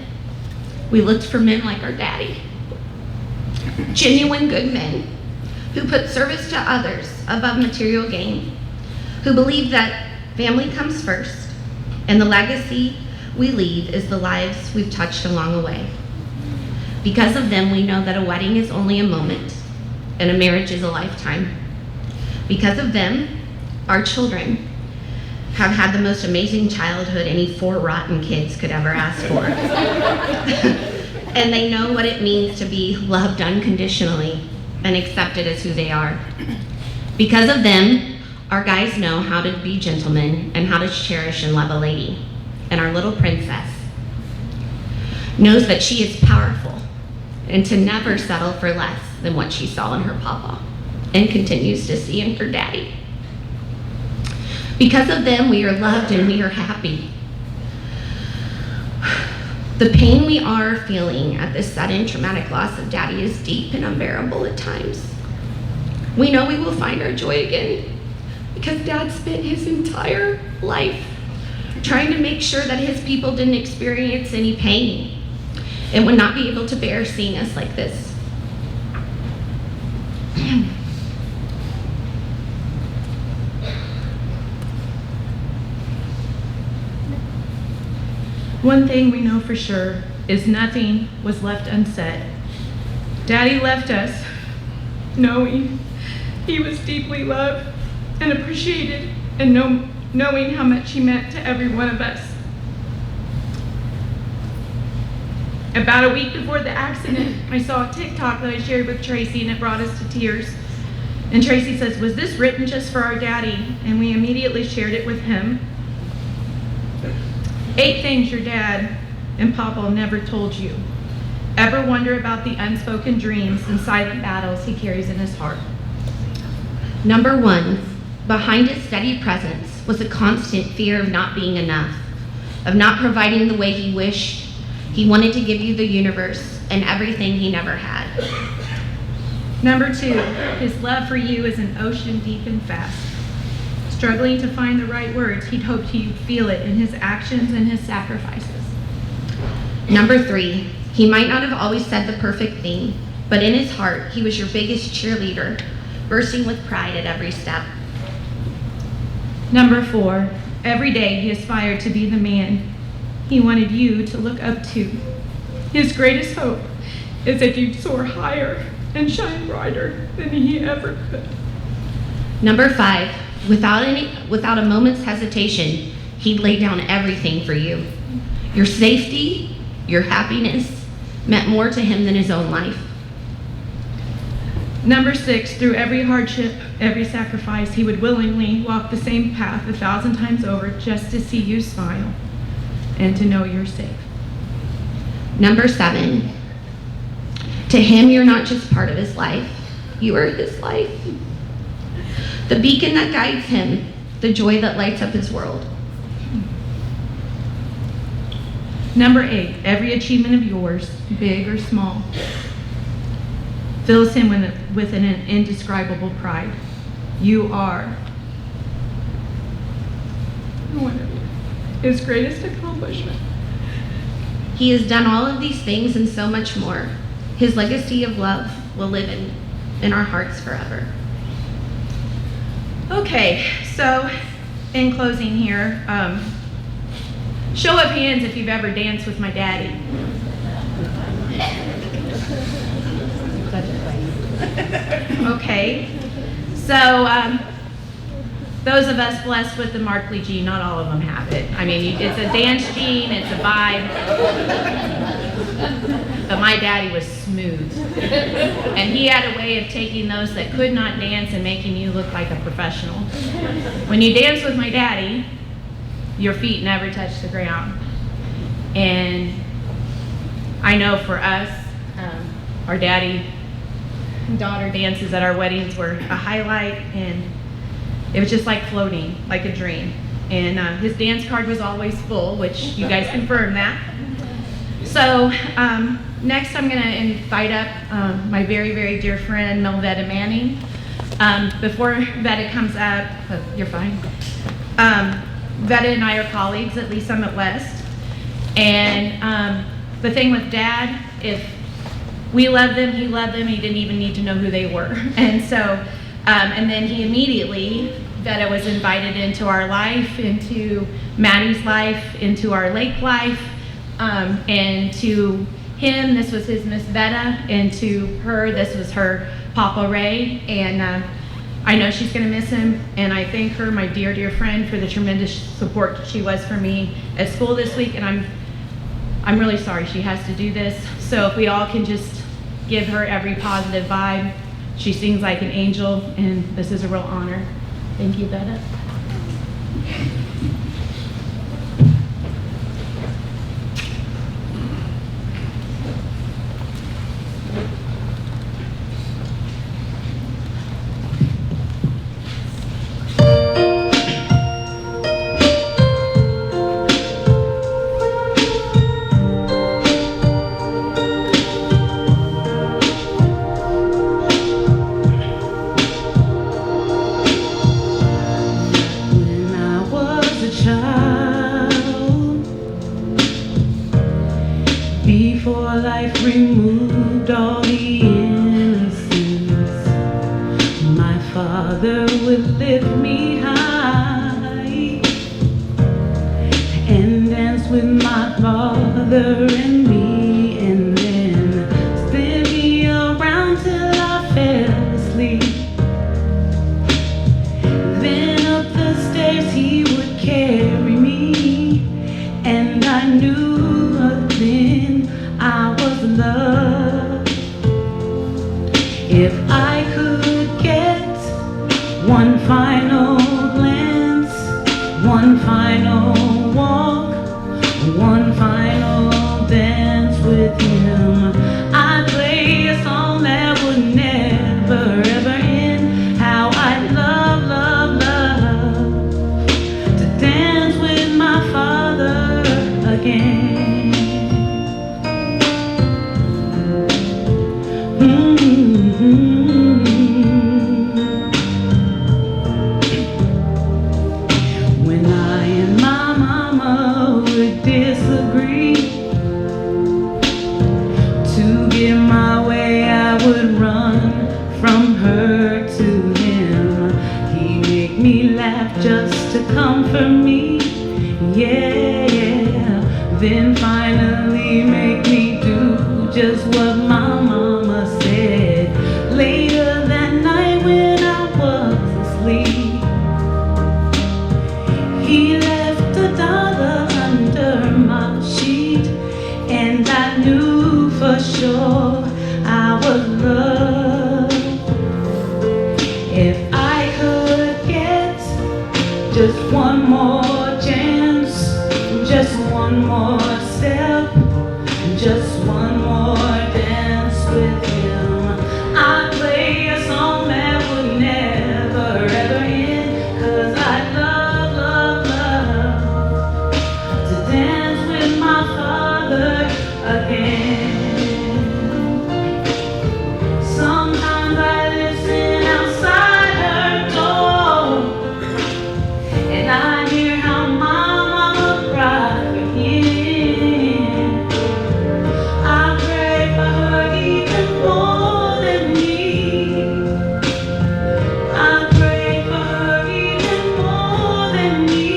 we looked for men like our daddy. Genuine good men who put service to others above material gain, who believe that family comes first, and the legacy we leave is the lives we've touched along the way. Because of them, we know that a wedding is only a moment, and a marriage is a lifetime. Because of them, our children have had the most amazing childhood any 4 rotten kids could ever ask for. And they know what it means to be loved unconditionally and accepted as who they are. Because of them, our guys know how to be gentlemen and how to cherish and love a lady. And our little princess knows that she is powerful and to never settle for less than what she saw in her papa and continues to see in her daddy. Because of them, we are loved and we are happy. The pain we are feeling at this sudden traumatic loss of Daddy is deep and unbearable at times. We know we will find our joy again because Dad spent his entire life trying to make sure that his people didn't experience any pain and would not be able to bear seeing us like this. One thing we know for sure is nothing was left unsaid. Daddy left us knowing he was deeply loved and appreciated, and knowing how much he meant to every one of us. About a week before the accident, I saw a TikTok that I shared with Tracy, and it brought us to tears. And Tracy says, "Was this written just for our daddy?" And we immediately shared it with him. 8 things your dad and Papa never told you. Ever wonder about the unspoken dreams and silent battles he carries in his heart? Number 1, behind his steady presence was a constant fear of not being enough, of not providing the way he wished. He wanted to give you the universe and everything he never had. Number 2, his love for you is an ocean deep and fast. Struggling to find the right words, he'd hoped you'd feel it in his actions and his sacrifices. Number 3, he might not have always said the perfect thing, but in his heart, he was your biggest cheerleader, bursting with pride at every step. Number 4, every day he aspired to be the man he wanted you to look up to. His greatest hope is that you'd soar higher and shine brighter than he ever could. Number 5, without a moment's hesitation, he'd lay down everything for you. Your safety, your happiness meant more to him than his own life. Number 6, through every hardship, every sacrifice, he would willingly walk the same path 1,000 times over just to see you smile. and to know you're safe. Number 7, to him you're not just part of his life, you are his life. The beacon that guides him, the joy that lights up his world. Number 8, every achievement of yours, big or small, fills him with an indescribable pride. You are his greatest accomplishment. He has done all of these things and so much more. His legacy of love will live in our hearts forever. Okay, so in closing here, show of hands if you've ever danced with my daddy. Okay, so those of us blessed with the Markley gene, not all of them have it. I mean, it's a dance gene, it's a vibe. But my daddy was smooth. And he had a way of taking those that could not dance and making you look like a professional. When you dance with my daddy, your feet never touch the ground. And I know for us, our daddy and daughter dances at our weddings were a highlight, and it was just like floating, like a dream. And his dance card was always full, which you guys confirmed that. So next I'm going to invite up my very, very dear friend, Melvetta Manning. Before Vetta comes up, you're fine. Vetta and I are colleagues at Lee Summit West. And the thing with Dad, if we loved them, he loved them, he didn't even need to know who they were. And so, and then he immediately, Vetta was invited into our life, into Maddie's life, into our lake life. And to him, this was his Miss Vetta, and to her, this was her Papa Ray. And I know she's going to miss him, and I thank her, my dear, dear friend, for the tremendous support she was for me at school this week. And I'm really sorry she has to do this. So if we all can just give her every positive vibe. She sings like an angel, and this is a real honor. Thank you, Vetta. Before life removed all the innocence, my Father would lift me high and dance with my father and me, and then spin me around till I fell asleep. Then up the stairs he would carry me, and I knew then I was loved. If I could get one final glance, one final walk, one final dance with him, I'd play a song that would never ever end. How I'd love, love, love to dance with my father again. When I and my mama would disagree, to get my way I would run from her to him. He'd make me laugh just to comfort me, yeah, yeah. Then finally make me do just what my mama said. Later that night when I was asleep, he left $1 under my sheet, and I knew for sure I was loved. If I could get just one more chance, Just one more step, just one more dance with him. I'd play a song that would never ever end, 'cause I love, love, love to dance with my Father again. Sometimes I listen outside her door, and I hear how my mama cried for him. I pray for her even more than me. I pray for her even more than me.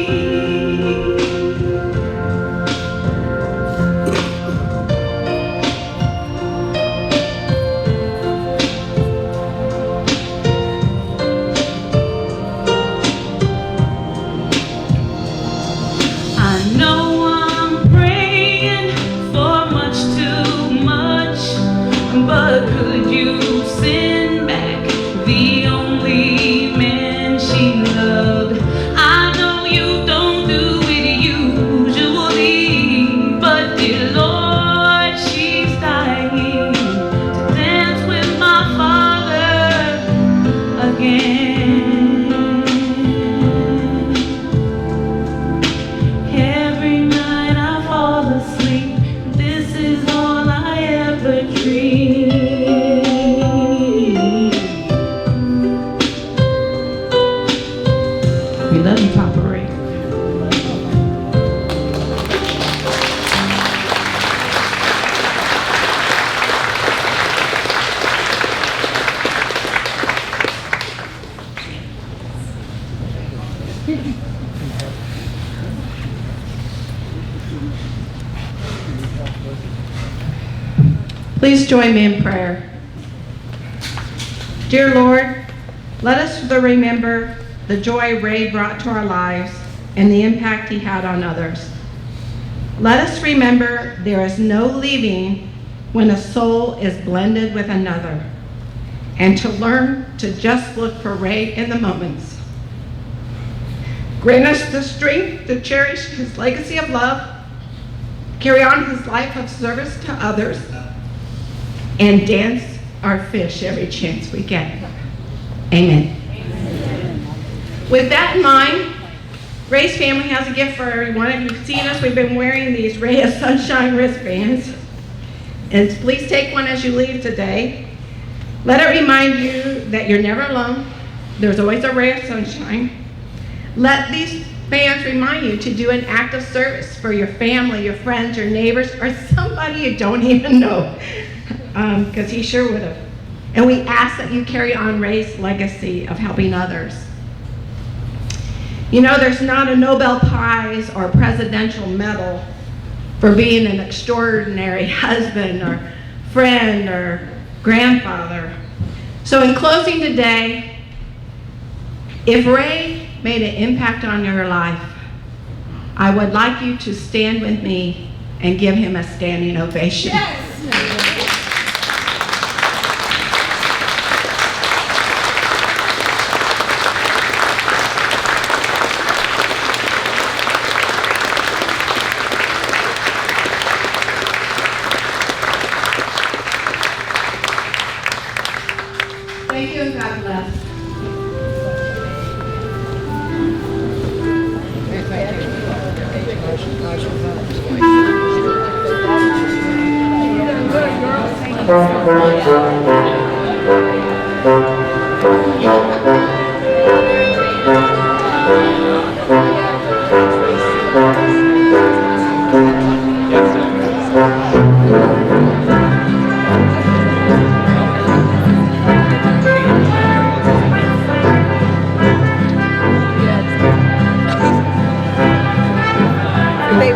I know I'm praying for much too much, but could you send back the only man she loved? I know you don't do it usually, but dear Lord, she's dying to dance with my Father again. Every night I fall asleep, this is all I ever dream. We love you, Papa Ray. Please join me in prayer. Dear Lord, let us remember the joy Ray brought to our lives and the impact he had on others. Let us remember there is no leaving when a soul is blended with another, and to learn to just look for Ray in the moments. Grant us the strength to cherish his legacy of love, carry on his life of service to others, and dance our fish every chance we get. Amen. With that in mind, Ray's family has a gift for everyone. If you've seen us, we've been wearing these Ray of Sunshine wristbands. And please take one as you leave today. Let it remind you that you're never alone. There's always a ray of sunshine. Let these bands remind you to do an act of service for your family, your friends, your neighbors, or somebody you don't even know, because he sure would have. And we ask that you carry on Ray's legacy of helping others. You know, there's not a Nobel Prize or presidential medal for being an extraordinary husband or friend or grandfather. So in closing today, if Ray made an impact on your life, I would like you to stand with me and give him a standing ovation. Yes. Thank you and God bless. Wait,